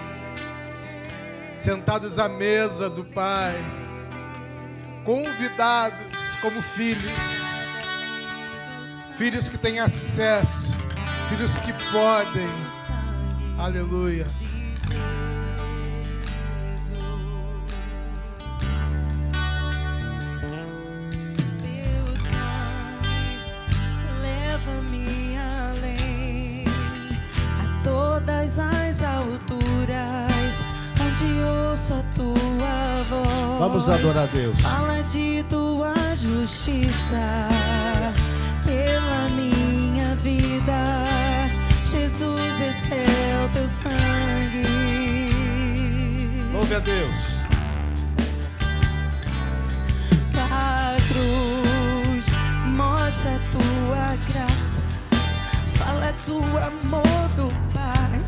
sentados à mesa do Pai, convidados como filhos, filhos que têm acesso, filhos que podem. Aleluia. Teu sangue leva-me além, a todas as alturas, onde ouço a Tua voz. Vamos adorar a Deus. Fala de Tua justiça pela minha vida. Jesus, esse é o Teu sangue. Louve a Deus. A cruz mostra a Tua graça, fala do amor do Pai,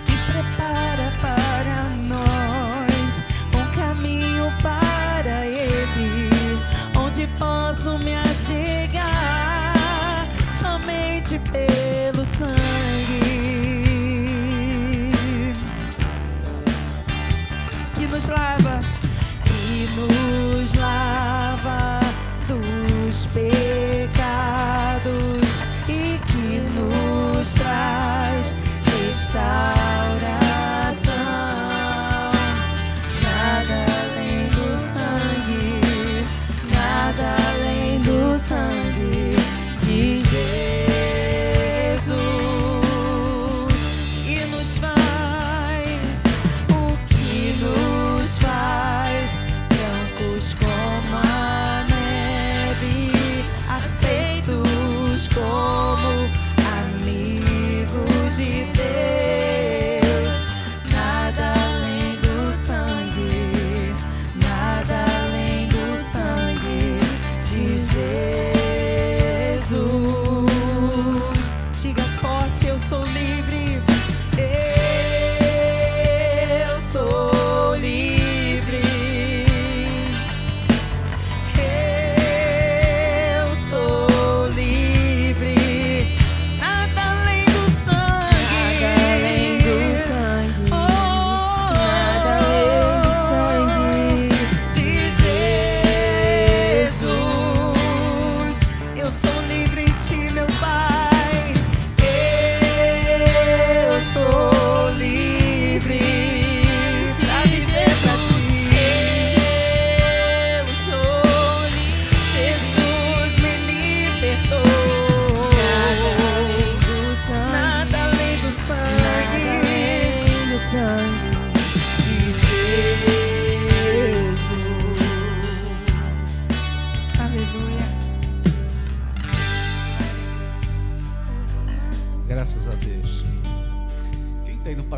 que prepara para nós um caminho para Ele, onde posso me achegar somente pelo sangue que nos lava dos pecados.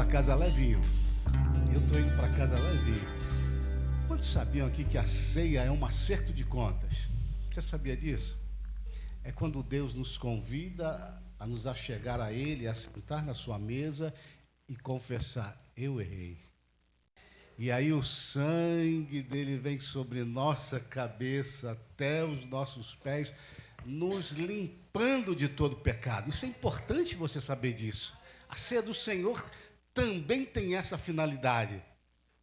casa levinho. Eu estou indo para casa levinho. Quantos sabiam aqui que a ceia é um acerto de contas? Você sabia disso? É quando Deus nos convida a nos achegar a Ele, a sentar na sua mesa e confessar: eu errei. E aí o sangue dele vem sobre nossa cabeça até os nossos pés, nos limpando de todo pecado. Isso é importante você saber disso. A ceia do Senhor também tem essa finalidade.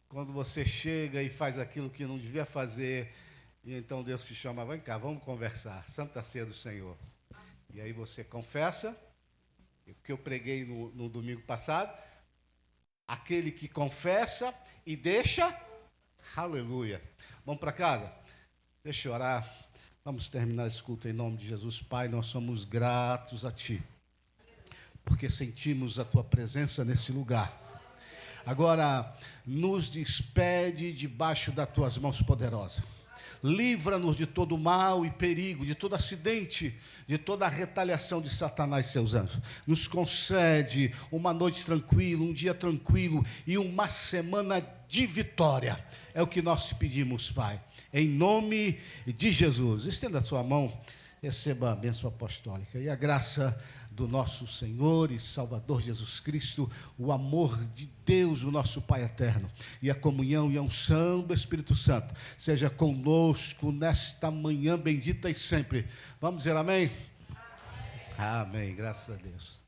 Quando você chega e faz aquilo que não devia fazer, e então Deus te chama: vem cá, vamos conversar. Santa Ceia do Senhor. E aí você confessa, o que eu preguei no domingo passado: aquele que confessa e deixa, aleluia. Vamos para casa? Deixa eu orar. Vamos terminar esse culto em nome de Jesus. Pai, nós somos gratos a Ti, porque sentimos a Tua presença nesse lugar. Agora, nos despede debaixo das Tuas mãos poderosas. Livra-nos de todo mal e perigo, de todo acidente, de toda a retaliação de Satanás e seus anjos. Nos concede uma noite tranquila, um dia tranquilo e uma semana de vitória. É o que nós te pedimos, Pai. Em nome de Jesus. Estenda a sua mão, receba a bênção apostólica. E a graça do nosso Senhor e Salvador Jesus Cristo, o amor de Deus, o nosso Pai eterno, e a comunhão e a unção do Espírito Santo, seja conosco nesta manhã bendita e sempre. Vamos dizer amém? Amém, graças a Deus.